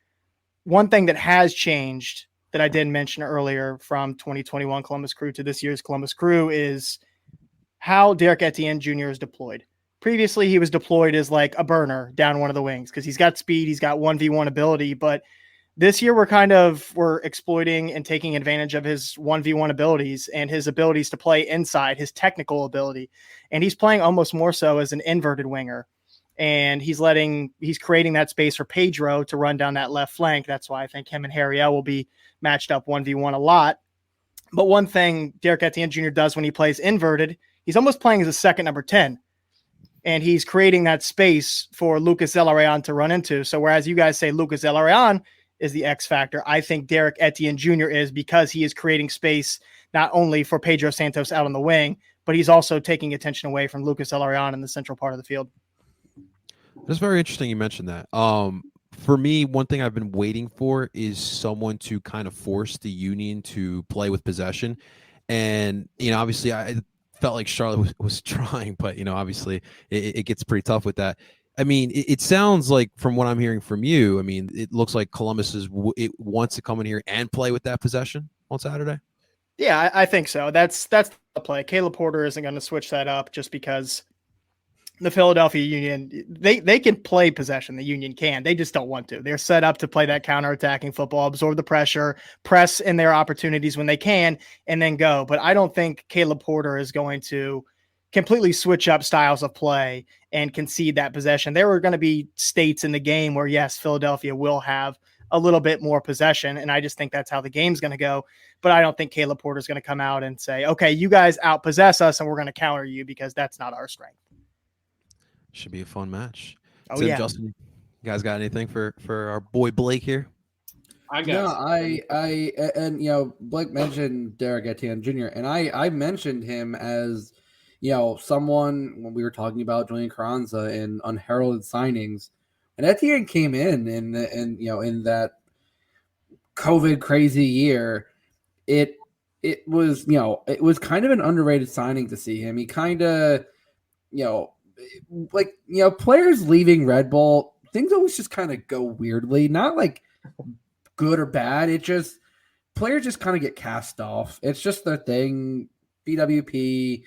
one thing that has changed that I didn't mention earlier from 2021 Columbus Crew to this year's Columbus Crew is how Derek Etienne Jr. is deployed. Previously, he was deployed as like a burner down one of the wings because he's got speed, he's got 1v1 ability. But this year, we're exploiting and taking advantage of his 1v1 abilities and his abilities to play inside, his technical ability. And he's playing almost more so as an inverted winger. And he's creating that space for Pedro to run down that left flank. That's why I think him and Harriel will be matched up 1v1 a lot. But one thing Derek Etienne Jr. does when he plays inverted, he's almost playing as a second number 10, and he's creating that space for Lucas Elleron to run into. So whereas you guys say Lucas Elleron is the X factor, I think Derek Etienne Jr. is, because he is creating space not only for Pedro Santos out on the wing, but he's also taking attention away from Lucas Elleron in the central part of the field. That's very interesting you mentioned that. For me, one thing I've been waiting for is someone to kind of force the Union to play with possession. And, obviously I felt like Charlotte was trying, but, obviously it gets pretty tough with that. I mean, it sounds like from what I'm hearing from you, I mean, it looks like Columbus it wants to come in here and play with that possession on Saturday. Yeah, I think so. That's the play. Caleb Porter isn't going to switch that up just because the Philadelphia Union, they can play possession. The Union can. They just don't want to. They're set up to play that counterattacking football, absorb the pressure, press in their opportunities when they can, and then go. But I don't think Caleb Porter is going to completely switch up styles of play and concede that possession. There are going to be states in the game where, yes, Philadelphia will have a little bit more possession, and I just think that's how the game's going to go. But I don't think Caleb Porter is going to come out and say, okay, you guys outpossess us and we're going to counter you, because that's not our strength. Should be a fun match. Oh, Tim, yeah. Justin, you guys got anything for our boy Blake here? Blake mentioned Derek Etienne Jr. and I mentioned him as, someone when we were talking about Julian Carranza and unheralded signings, and Etienne came in that COVID crazy year. It was kind of an underrated signing to see him. He kind of, players leaving Red Bull, things always just kind of go weirdly, not like good or bad. It just, players just kind of get cast off. It's just their thing. BWP,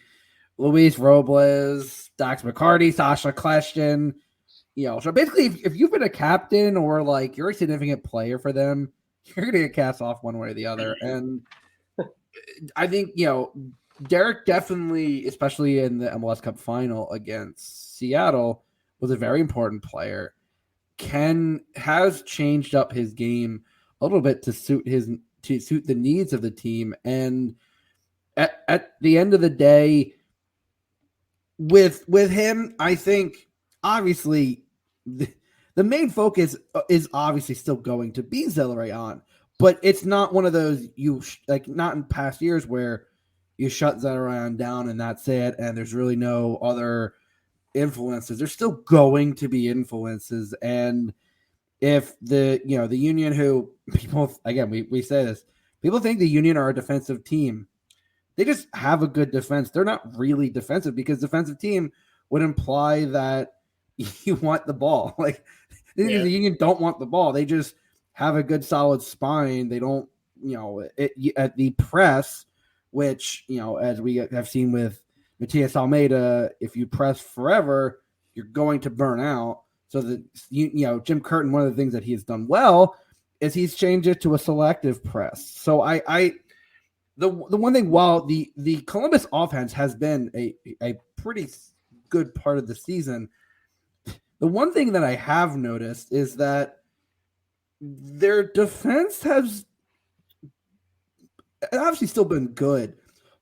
Luis Robles, Dax McCarty, Sasha Kleshtin. So basically, if you've been a captain or like you're a significant player for them, you're going to get cast off one way or the other. And I think, Derek definitely, especially in the MLS Cup final against Seattle, was a very important player. Ken has changed up his game a little bit to suit the needs of the team. And at the end of the day, with him, I think obviously the main focus is obviously still going to be Zelarayan, but it's not one of those not in past years where you shut Zelarayan down and that's it, and there's really no other influences. There's still going to be influences, and if the Union, who people again we say this, people think the Union are a defensive team. They just have a good defense. They're not really defensive because defensive team would imply that you want the ball. Like the Union don't want the ball. They just have a good solid spine. They don't, at the press, which, as we have seen with Matias Almeida, if you press forever, you're going to burn out. So Jim Curtin, one of the things that he has done well is he's changed it to a selective press. So the one thing, while the Columbus offense has been a pretty good part of the season, the one thing that I have noticed is that their defense has obviously still been good,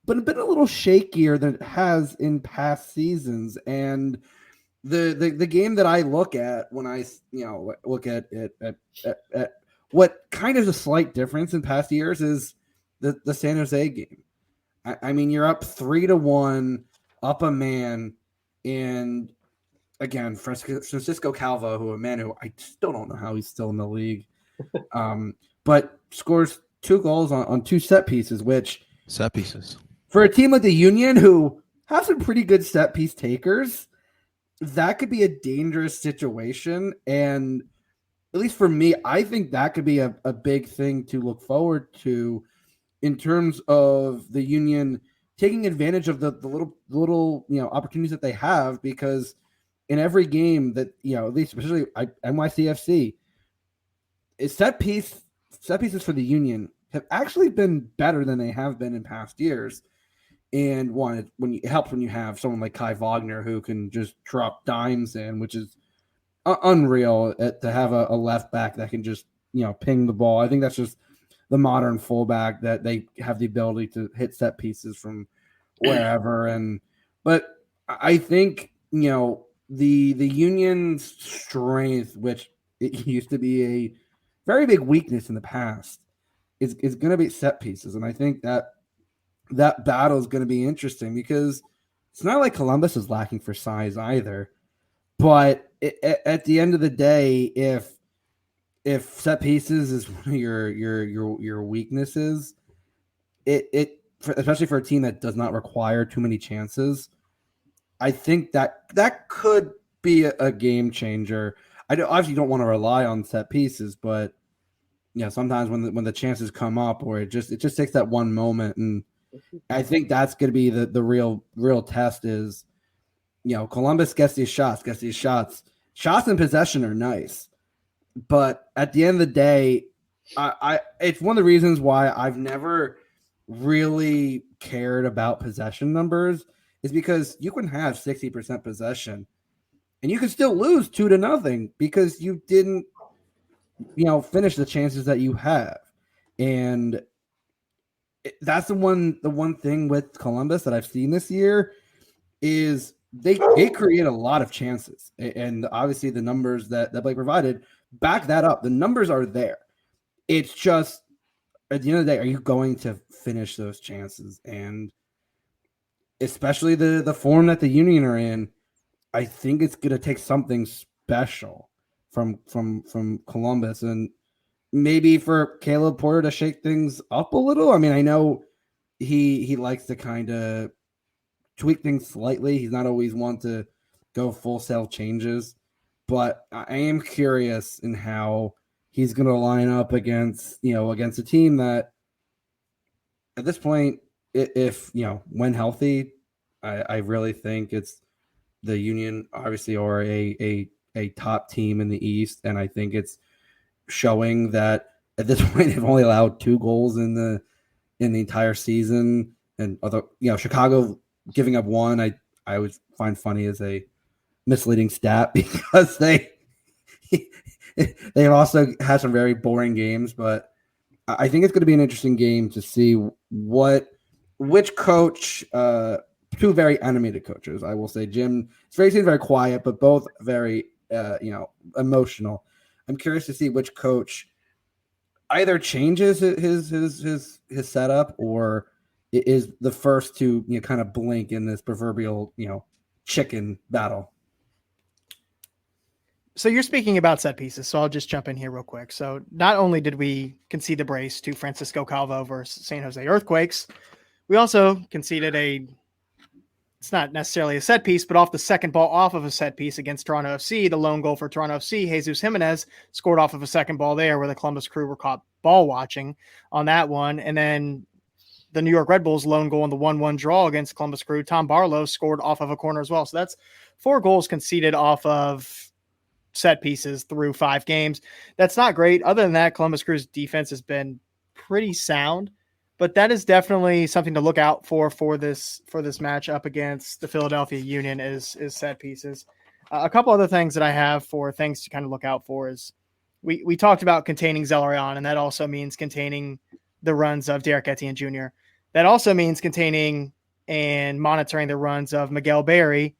but been a little shakier than it has in past seasons. And the game that I look at when I look at what kind of a slight difference in past years is the San Jose game. I mean, you're up 3-1, up a man, and again, Francisco Calvo, who I still don't know how he's still in the league, but scores 2 goals on 2 set pieces, which set pieces for a team like the Union, who have some pretty good set piece takers, that could be a dangerous situation. And at least for me, I think that could be a big thing to look forward to in terms of the Union taking advantage of the little opportunities that they have, because in every game that, at least especially NYCFC, set pieces for the Union have actually been better than they have been in past years. And it helps when you have someone like Kai Wagner who can just drop dimes in, which is unreal to have a left back that can just ping the ball. I think that's just the modern fullback, that they have the ability to hit set pieces from wherever. But I think the Union's strength, which it used to be a very big weakness in the past, is going to be set pieces. And I think that battle is going to be interesting, because it's not like Columbus is lacking for size either. But at the end of the day, if set pieces is one of your weaknesses, especially for a team that does not require too many chances, I think that could be a game changer. Obviously don't want to rely on set pieces, but sometimes when the chances come up, or it just takes that one moment, and I think that's going to be the real test is, Columbus gets these shots. Shots in possession are nice, but at the end of the day, it's one of the reasons why I've never really cared about possession numbers, is because you can have 60% possession and you can still lose 2-0 because you didn't, finish the chances that you have. And that's the one thing with Columbus that I've seen this year is they create a lot of chances, and obviously the numbers that Blake provided back that up. The numbers are there. It's just at the end of the day, are you going to finish those chances? And especially the form that the Union are in, I think it's going to take something special from Columbus, and maybe for Caleb Porter to shake things up a little. I mean, I know he likes to kind of tweak things slightly. He's not always one to go full sail changes, but I am curious in how he's going to line up against a team that at this point, if when healthy, I really think it's the Union obviously are a top team in the East, and I think it's showing that at this point they've only allowed 2 goals in the entire season, and although Chicago giving up 1, I would find funny as a misleading stat because they also had some very boring games, but I think it's going to be an interesting game to see which coach, 2 very animated coaches. I will say Jim seems very quiet, but both very emotional. I'm curious to see which coach either changes his setup or is the first to kind of blink in this proverbial chicken battle. So you're speaking about set pieces, so I'll just jump in here real quick. So not only did we concede the brace to Francisco Calvo versus San Jose Earthquakes, we also conceded it's not necessarily a set piece, but off the second ball off of a set piece against Toronto FC, the lone goal for Toronto FC, Jesus Jimenez scored off of a second ball there where the Columbus Crew were caught ball watching on that one. And then the New York Red Bulls lone goal in the 1-1 draw against Columbus Crew, Tom Barlow scored off of a corner as well. So that's 4 goals conceded off of set pieces through 5 games. That's not great. Other than that, Columbus Crew's defense has been pretty sound, but that is definitely something to look out for this match up against the Philadelphia Union is set pieces. A couple other things that I have for things to kind of look out for is we talked about containing Zelarayan, and that also means containing the runs of Derek Etienne Jr. That also means containing and monitoring the runs of Miguel Berry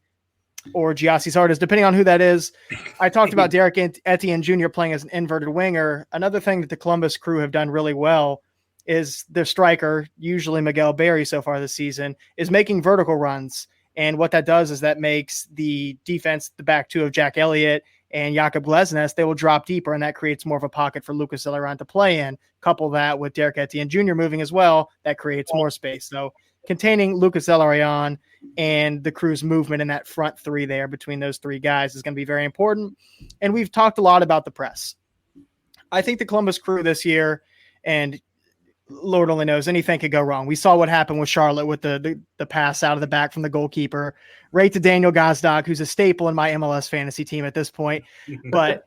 or Giassi Zardes, depending on who that is. I talked about Derek Etienne Jr. playing as an inverted winger. Another thing that the Columbus Crew have done really well is their striker, usually Miguel Berry so far this season, is making vertical runs. And what that does is that makes the defense, the back 2 of Jack Elliott and Jakob Glesnes, they will drop deeper, and that creates more of a pocket for Lucas Zelarayan to play in. Couple that with Derek Etienne Jr. moving as well, that creates more space. So containing Lucas Zelarayan and the Crew's movement in that front 3 there between those 3 guys is going to be very important. And we've talked a lot about the press. I think the Columbus Crew this year, and Lord only knows, anything could go wrong. We saw what happened with Charlotte with the pass out of the back from the goalkeeper, right to Daniel Gazdag, who's a staple in my MLS fantasy team at this point. But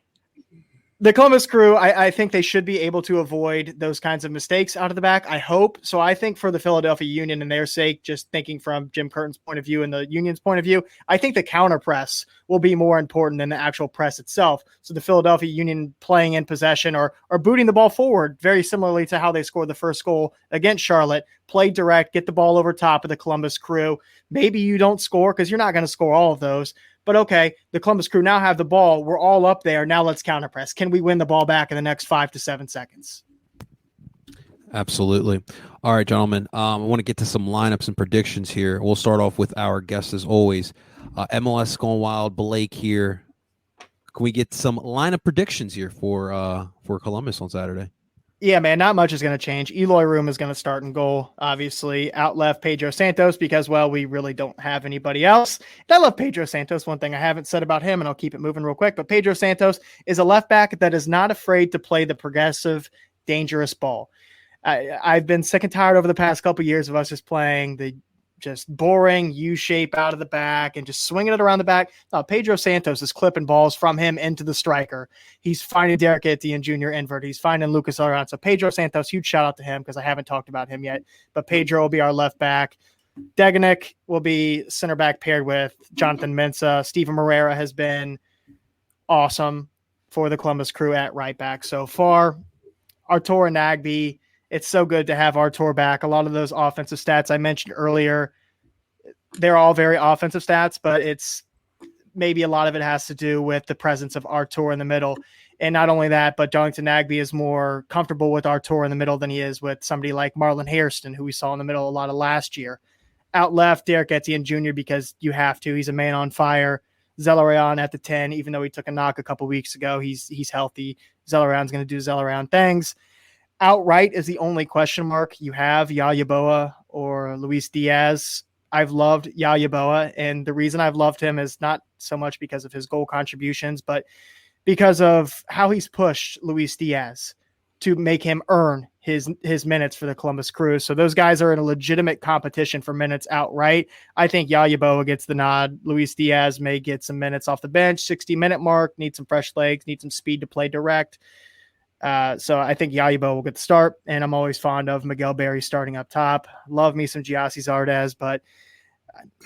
the Columbus Crew, I think they should be able to avoid those kinds of mistakes out of the back. I hope. So I think for the Philadelphia Union and their sake, just thinking from Jim Curtin's point of view and the Union's point of view, I think the counter press will be more important than the actual press itself. So the Philadelphia Union playing in possession or booting the ball forward, very similarly to how they scored the first goal against Charlotte, play direct, get the ball over top of the Columbus Crew. Maybe you don't score because you're not going to score all of those. But okay, the Columbus Crew now have the ball. We're all up there. Now let's counter press. Can we win the ball back in the next 5 to 7 seconds? Absolutely. All right, gentlemen. I want to get to some lineups and predictions here. We'll start off with our guest as always. MLS going wild. Blake here. Can we get some lineup predictions here for Columbus on Saturday? Yeah, man, not much is going to change. Eloy Room is going to start in goal, obviously. Out left, Pedro Santos, because, well, we really don't have anybody else. And I love Pedro Santos. One thing I haven't said about him, and I'll keep it moving real quick, but Pedro Santos is a left back that is not afraid to play the progressive, dangerous ball. I've been sick and tired over the past couple of years of us just playing the just boring U-shape out of the back and just swinging it around the back. No, Pedro Santos is clipping balls from him into the striker. He's finding Derek Etienne Jr. invert. He's finding Lucas Zelarayan. So Pedro Santos, huge shout out to him because I haven't talked about him yet. But Pedro will be our left back. Degenek will be center back paired with Jonathan Mensah. Steven Moreira has been awesome for the Columbus Crew at right back so far. Artur Nagbe, it's so good to have Artur back. A lot of those offensive stats I mentioned earlier, they're all very offensive stats, but it's maybe a lot of it has to do with the presence of Artur in the middle. And not only that, but Darlington Nagbe is more comfortable with Artur in the middle than he is with somebody like Marlon Hairston, who we saw in the middle a lot of last year. Out left, Derek Etienne Jr., because you have to. He's a man on fire. Zelarayan at the 10, even though he took a knock a couple weeks ago, he's healthy. Zelarayan's going to do Zelarayan things. Outright is the only question mark. You have Yaya Boa or Luis Diaz. I've loved Yaya Boa, and the reason I've loved him is not so much because of his goal contributions, but because of how he's pushed Luis Diaz to make him earn his minutes for the Columbus Crew. So those guys are in a legitimate competition for minutes outright. I think Yayaboa gets the nod. Luis Diaz may get some minutes off the bench, 60-minute mark, need some fresh legs, need some speed to play direct. So I think Yayaboa will get the start, and I'm always fond of Miguel Berry starting up top. Love me some Giassi Zardes, but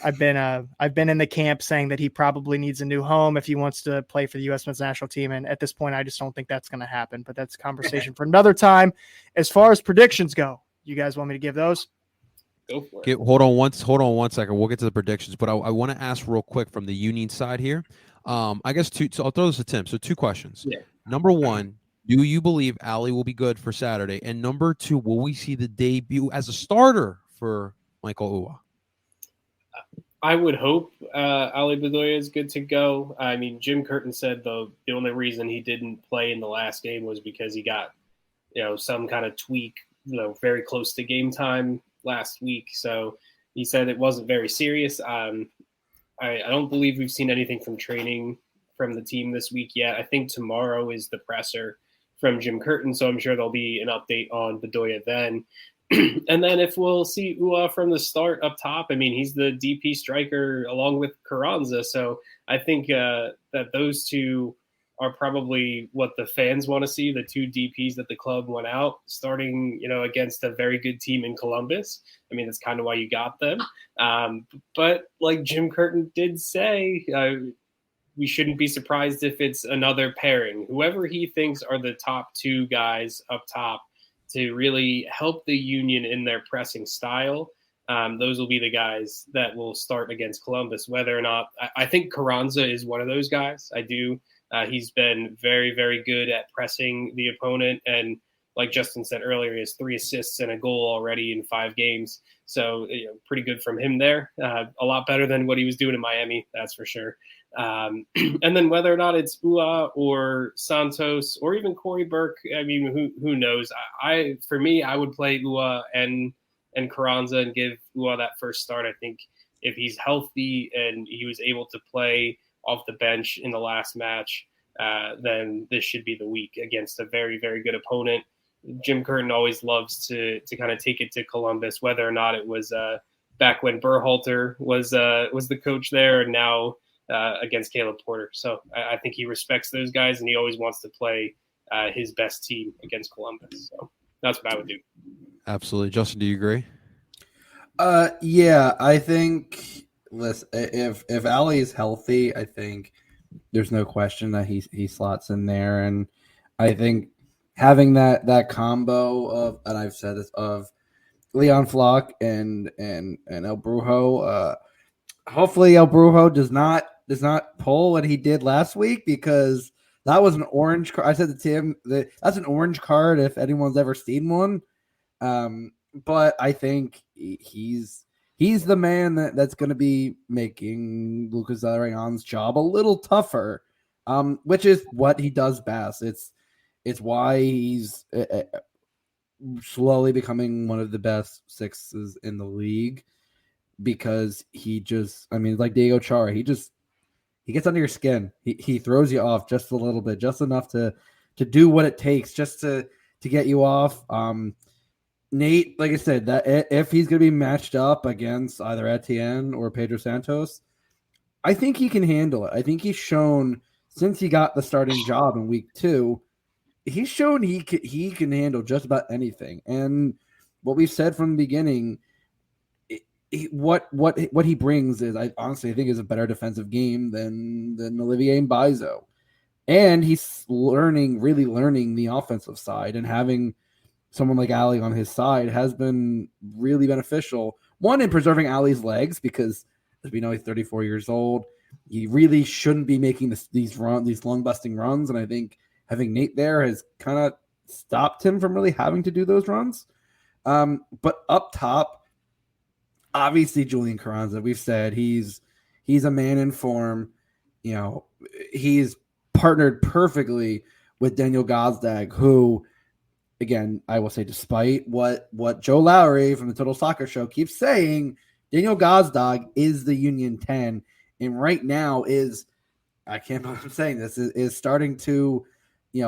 I've been in the camp saying that he probably needs a new home if he wants to play for the U.S. men's national team. And at this point, I just don't think that's going to happen, but that's a conversation for another time. As far as predictions go, you guys want me to give those? Go for it. Okay, hold on one second. We'll get to the predictions, but I want to ask real quick from the Union side here. I guess so I'll throw this to Tim. So 2 questions. Yeah. Number 1, do you believe Ali will be good for Saturday? And number 2, will we see the debut as a starter for Michael Uwa? I would hope Ali Bedoya is good to go. I mean, Jim Curtin said the only reason he didn't play in the last game was because he got, some kind of tweak, very close to game time last week. So he said it wasn't very serious. I don't believe we've seen anything from training from the team this week yet. I think tomorrow is the presser from Jim Curtin, so I'm sure there'll be an update on Bedoya then. And then if we'll see Ua from the start up top, I mean, he's the DP striker along with Carranza. So I think that those two are probably what the fans want to see, the 2 DPs that the club went out starting, against a very good team in Columbus. I mean, that's kind of why you got them. But like Jim Curtin did say, we shouldn't be surprised if it's another pairing. Whoever he thinks are the top 2 guys up top to really help the Union in their pressing style, those will be the guys that will start against Columbus. Whether or not I think Carranza is one of those guys. I do. He's been very, very good at pressing the opponent, and like Justin said earlier, he has 3 assists and a goal already in 5 games. So pretty good from him there. A lot better than what he was doing in Miami, that's for sure. And then whether or not it's Ua or Santos or even Corey Burke, I mean, who knows? For me, I would play Ua and Carranza and give Ua that first start. I think if he's healthy and he was able to play off the bench in the last match, then this should be the week against a very, very good opponent. Jim Curtin always loves to kind of take it to Columbus, whether or not it was back when Berhalter was the coach there, and now against Caleb Porter. So I think he respects those guys, and he always wants to play his best team against Columbus. So that's what I would do. Absolutely. Justin, do you agree? Yeah, I think if Ali is healthy, I think there's no question that he slots in there. And I think having that combo of, and I've said this, of Leon Flock and El Brujo, hopefully El Brujo does not pull what he did last week, because that was an orange card. I said to Tim that that's an orange card if anyone's ever seen one. But I think he's the man that's going to be making Lucas Zarayan's job a little tougher, which is what he does best. It's why he's slowly becoming one of the best 6s in the league, because he just, I mean, like Diego Chara, he gets under your skin. He throws you off just a little bit, just enough to do what it takes just to get you off. Nate, like I said, that if he's going to be matched up against either Etienne or Pedro Santos, I think he can handle it. I think he's shown, since he got the starting job in week 2, he's shown he can handle just about anything. And what we've said from the beginning, what he brings is, I honestly think, is a better defensive game than Olivier Mbaizo. And he's really learning the offensive side, and having someone like Ali on his side has been really beneficial. One, in preserving Ali's legs, because as we know, he's 34 years old. He really shouldn't be making these long busting runs. And I think having Nate there has kind of stopped him from really having to do those runs. But up top, obviously Julian Carranza, we've said he's a man in form. He's partnered perfectly with Daniel Gazdag, who, again, I will say, despite what Joe Lowry from the Total Soccer Show keeps saying, Daniel Gazdag is the Union 10, and right now is, I can't believe I'm saying this, is starting to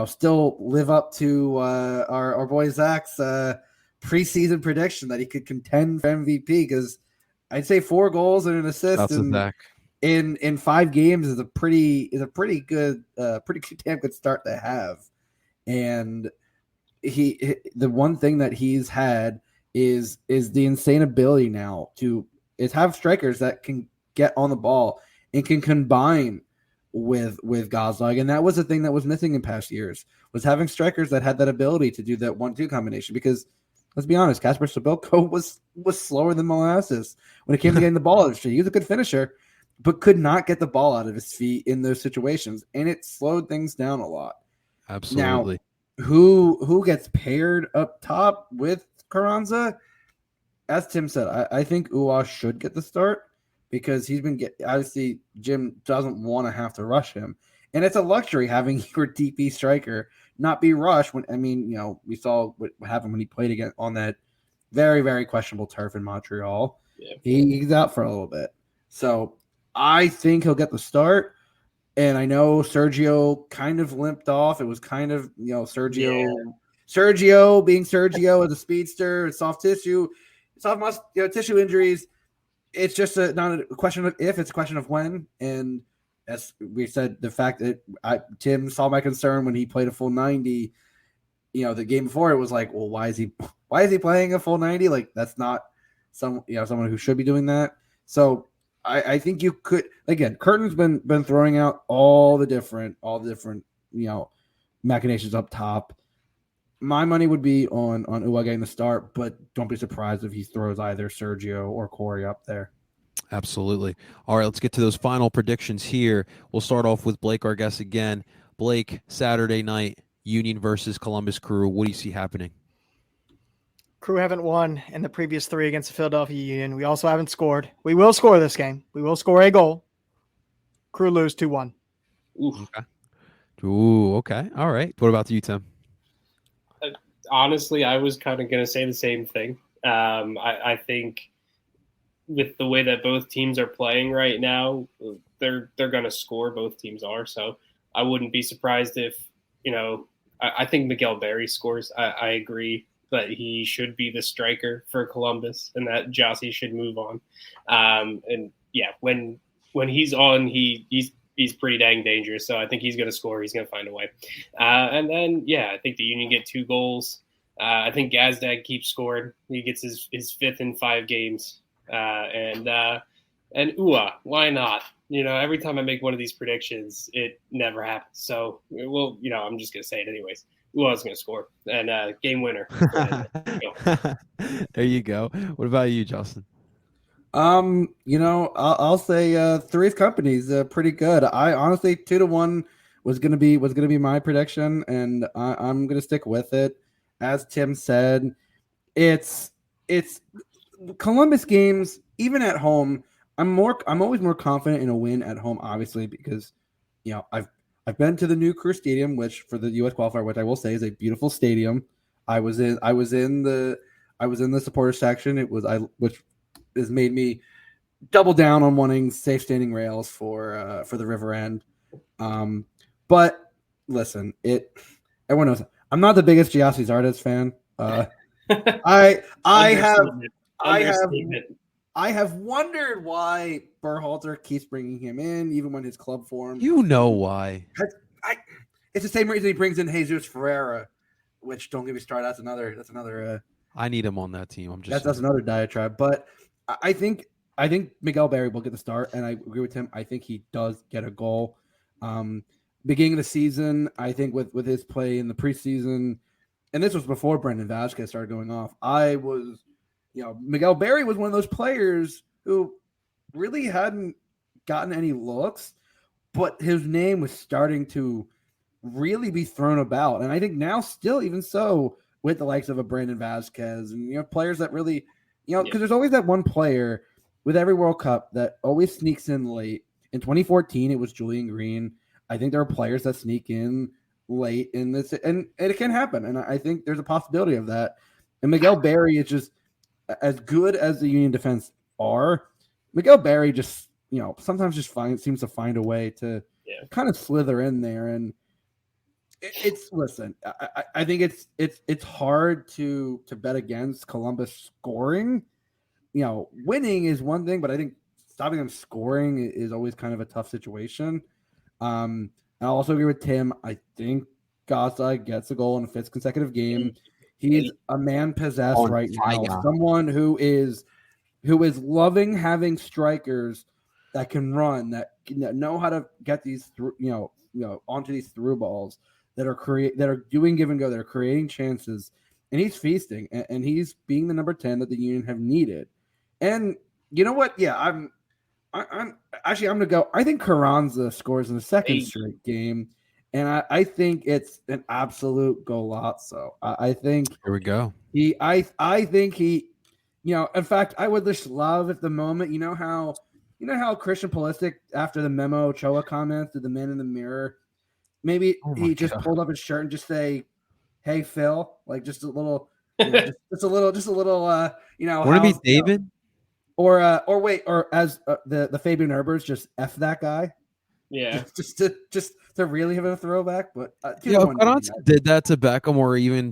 still live up to our boy Zach's preseason prediction that he could contend for MVP, because I'd say 4 goals and an assist That's a Zach. in 5 games is a pretty good damn good start to have. And the one thing that he's had is the insane ability now to have strikers that can get on the ball and can combine with Gosling. And that was the thing that was missing in past years, was having strikers that had that ability to do that 1-2 combination. Because let's be honest, Kasper Sabilko was slower than molasses when it came to getting the ball out of the street. He was a good finisher, but could not get the ball out of his feet in those situations, and it slowed things down a lot. Absolutely. Now, who gets paired up top with Carranza? As Tim said, I think Uwa should get the start, because he's been obviously Jim doesn't want to have to rush him, and it's a luxury having your DP striker not be rushed. We saw what happened when he played again on that very, very questionable turf in Montreal. Yeah. He's out for a little bit, so I think he'll get the start. And I know Sergio kind of limped off. It was kind of, Sergio being Sergio as a speedster, soft tissue, tissue injuries. It's just not a question of if, it's a question of when. And as we said, the fact that Tim saw my concern when he played a full 90, the game before, it was like, well, why is he playing a full 90? Like, that's not someone who should be doing that. So I think you could, again, Curtin's been throwing out all the different machinations up top. My money would be on Uwa getting the start, but don't be surprised if he throws either Sergio or Corey up there. Absolutely. All right, let's get to those final predictions here. We'll start off with Blake, our guest again. Blake, Saturday night, Union versus Columbus Crew. What do you see happening? Crew haven't won in the previous 3 against the Philadelphia Union. We also haven't scored. We will score this game. We will score a goal. Crew lose 2-1. Okay. Ooh, okay. All right. What about you, Tim? Honestly, I was kind of going to say the same thing. I think with the way that both teams are playing right now, they're going to score. Both teams are. So I wouldn't be surprised if, I think Miguel Berry scores. I agree that he should be the striker for Columbus and that Jossie should move on. And yeah, when he's on, he's pretty dang dangerous. So I think he's going to score. He's going to find a way. And then, I think the Union get 2 goals. I think Gazdag keeps scoring. He gets his 5th in 5 games. And Uwa, why not? Every time I make one of these predictions, it never happens. So, I'm just going to say it anyways. Uwa's going to score. And game winner. There you go. What about you, Justin? I'll say Three's Company's pretty good. I honestly 2-1 was gonna be my prediction, and I'm gonna stick with it. As Tim said, it's Columbus games, even at home. I'm always more confident in a win at home, obviously, because I've been to the new Crew Stadium, which for the U.S. qualifier, which I will say is a beautiful stadium. I was in the supporter section. Which has made me double down on wanting safe standing rails for the river end. But listen, everyone knows I'm not the biggest Giassi Zardes fan. I have wondered why Berhalter keeps bringing him in, even when his club form. You know why? It's the same reason he brings in Jesus Ferreira, which don't get me started. That's another. I need him on that team. That's another diatribe. But I think Miguel Berry will get the start, and I agree with him. I think he does get a goal. Beginning of the season, I think with his play in the preseason, and this was before Brendan Vasquez started going off. Miguel Berry was one of those players who really hadn't gotten any looks, but his name was starting to really be thrown about. And I think now still, even so, with the likes of a Brandon Vasquez and, players that really, because there's always that one player with every World Cup that always sneaks in late. In 2014, it was Julian Green. I think there are players that sneak in late in this, and it can happen. And I think there's a possibility of that. And Miguel Berry is just as good as the Union defense are. Miguel Berry just, sometimes just seems to find a way to kind of slither in there. And Listen. I think it's hard to bet against Columbus scoring. Winning is one thing, but I think stopping them scoring is always kind of a tough situation. I also agree with Tim. I think Gaza gets a goal in the 5th consecutive game. He's a man possessed right now. Someone who is loving having strikers that can run, that know how to get these through, onto these through balls that are doing give and go, that are creating chances, and he's feasting, and he's being the number 10 that the Union have needed. And you know what? Yeah, I'm gonna go. I think Carranza scores in the 2nd straight game, and I think it's an absolute golazo. I think here we go. I think he, in fact, I would just love at the moment. You know how Christian Pulisic after the Memo Ochoa comments to the man in the mirror, maybe he just pulled up his shirt and just say, "Hey Phil," like just a little, just a little. Wouldn't it be David? Or as the Fabian Herbers, just F that guy. Yeah. Just to really have a throwback. But Carranza did that to Beckham or even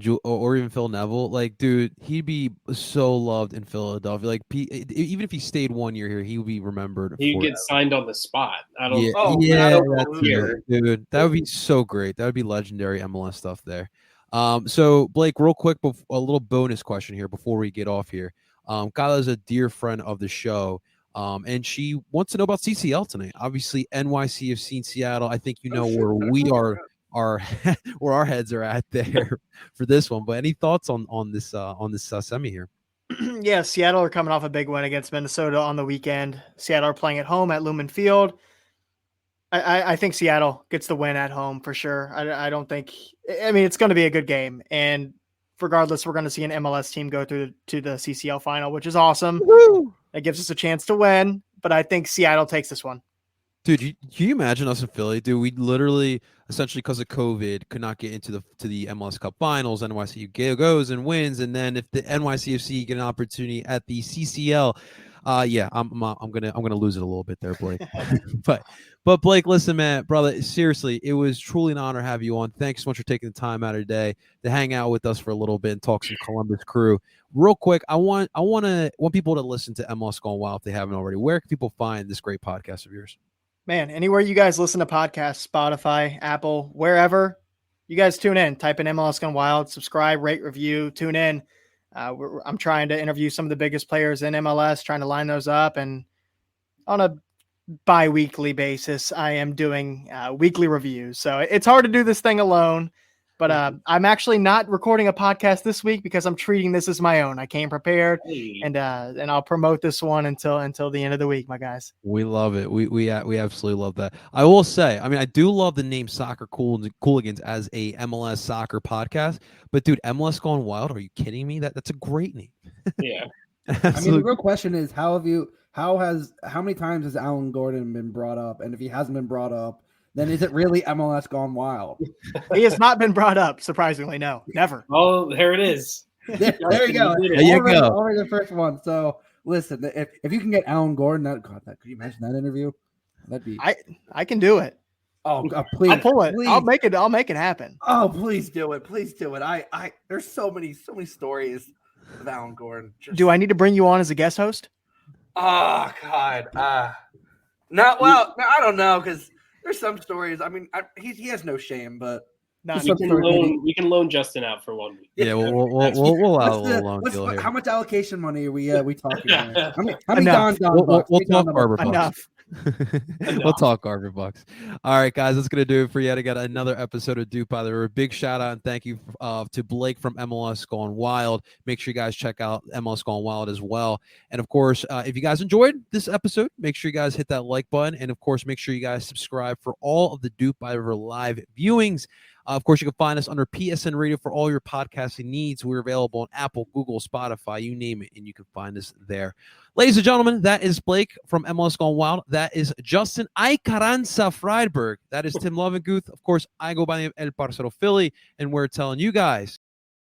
Phil Neville. Like, dude, he'd be so loved in Philadelphia. Like, even if he stayed 1 year here, he would be remembered. He'd get signed on the spot. Dude, that would be so great. That would be legendary MLS stuff there. So Blake, real quick, a little bonus question here before we get off here. Kyla is a dear friend of the show, and she wants to know about CCL tonight. Obviously, NYCFC in Seattle. I think where we are, where our heads are at there for this one. But any thoughts on this semi here? Yeah, Seattle are coming off a big win against Minnesota on the weekend. Seattle are playing at home at Lumen Field. I think Seattle gets the win at home for sure. I don't think. I mean, it's going to be a good game, and regardless, we're going to see an MLS team go through to the CCL final, which is awesome. Woo! It gives us a chance to win, but I think Seattle takes this one. Dude, can you imagine us in Philly? Dude, we literally, essentially because of COVID, could not get into the MLS Cup Finals. NYCFC goes and wins, and then if the NYCFC get an opportunity at the CCL, I'm gonna lose it a little bit there, Blake. but Blake, listen, man, brother, seriously, it was truly an honor to have you on. Thanks so much for taking the time out of the day to hang out with us for a little bit and talk some Columbus Crew. Real quick, I want people to listen to MLS Gone Wild if they haven't already. Where can people find this great podcast of yours? Man, anywhere you guys listen to podcasts, Spotify, Apple, wherever, you guys tune in. Type in MLS Gone Wild, subscribe, rate, review, tune in. I'm trying to interview some of the biggest players in MLS, trying to line those up. And on a bi-weekly basis, I am doing weekly reviews. So it's hard to do this thing alone. But I'm actually not recording a podcast this week because I'm treating this as my own. I came prepared, and I'll promote this one until the end of the week, my guys. We love it. We absolutely love that. I will say, I mean, I do love the name Soccer Cooligans as a MLS soccer podcast. But dude, MLS Gone Wild? Are you kidding me? That's a great name. Yeah. I mean, the real question is how many times has Alan Gordon been brought up? And if he hasn't been brought up, then is it really MLS Gone Wild? He has not been brought up, surprisingly. No, never. Oh, there it is. There you go. There you go. Already the first one. So listen, if you can get Alan Gordon, could you imagine that interview? That'd be. I can do it. Oh, please! I'll pull it. Please. I'll make it happen. Oh, please do it! Please do it! I there's so many stories of Alan Gordon. Do I need to bring you on as a guest host? Oh God, no. Well, I don't know because. There's some stories. I mean, he has no shame, but we can loan Justin out for 1 week. Yeah, we'll allow a little long deal here. How much allocation money are we talking about? How many Enough. We'll talk Barber Bucks. Enough. We'll talk Garber Bucks. All right, guys, that's going to do it for yet again another episode of DOOP by the River. Big shout out and thank you to Blake from MLS Gone Wild. Make sure you guys check out MLS Gone Wild as well. And, of course, if you guys enjoyed this episode, make sure you guys hit that like button. And, of course, make sure you guys subscribe for all of the DOOP by the River live viewings. Of course, you can find us under PSN Radio for all your podcasting needs. We're available on Apple, Google, Spotify, you name it, and you can find us there. Ladies and gentlemen, that is Blake from MLS Gone Wild. That is Justin Carranza Friedberg. That is Tim Lovinguth. Of course, I go by the name El Parcero Philly, and we're telling you guys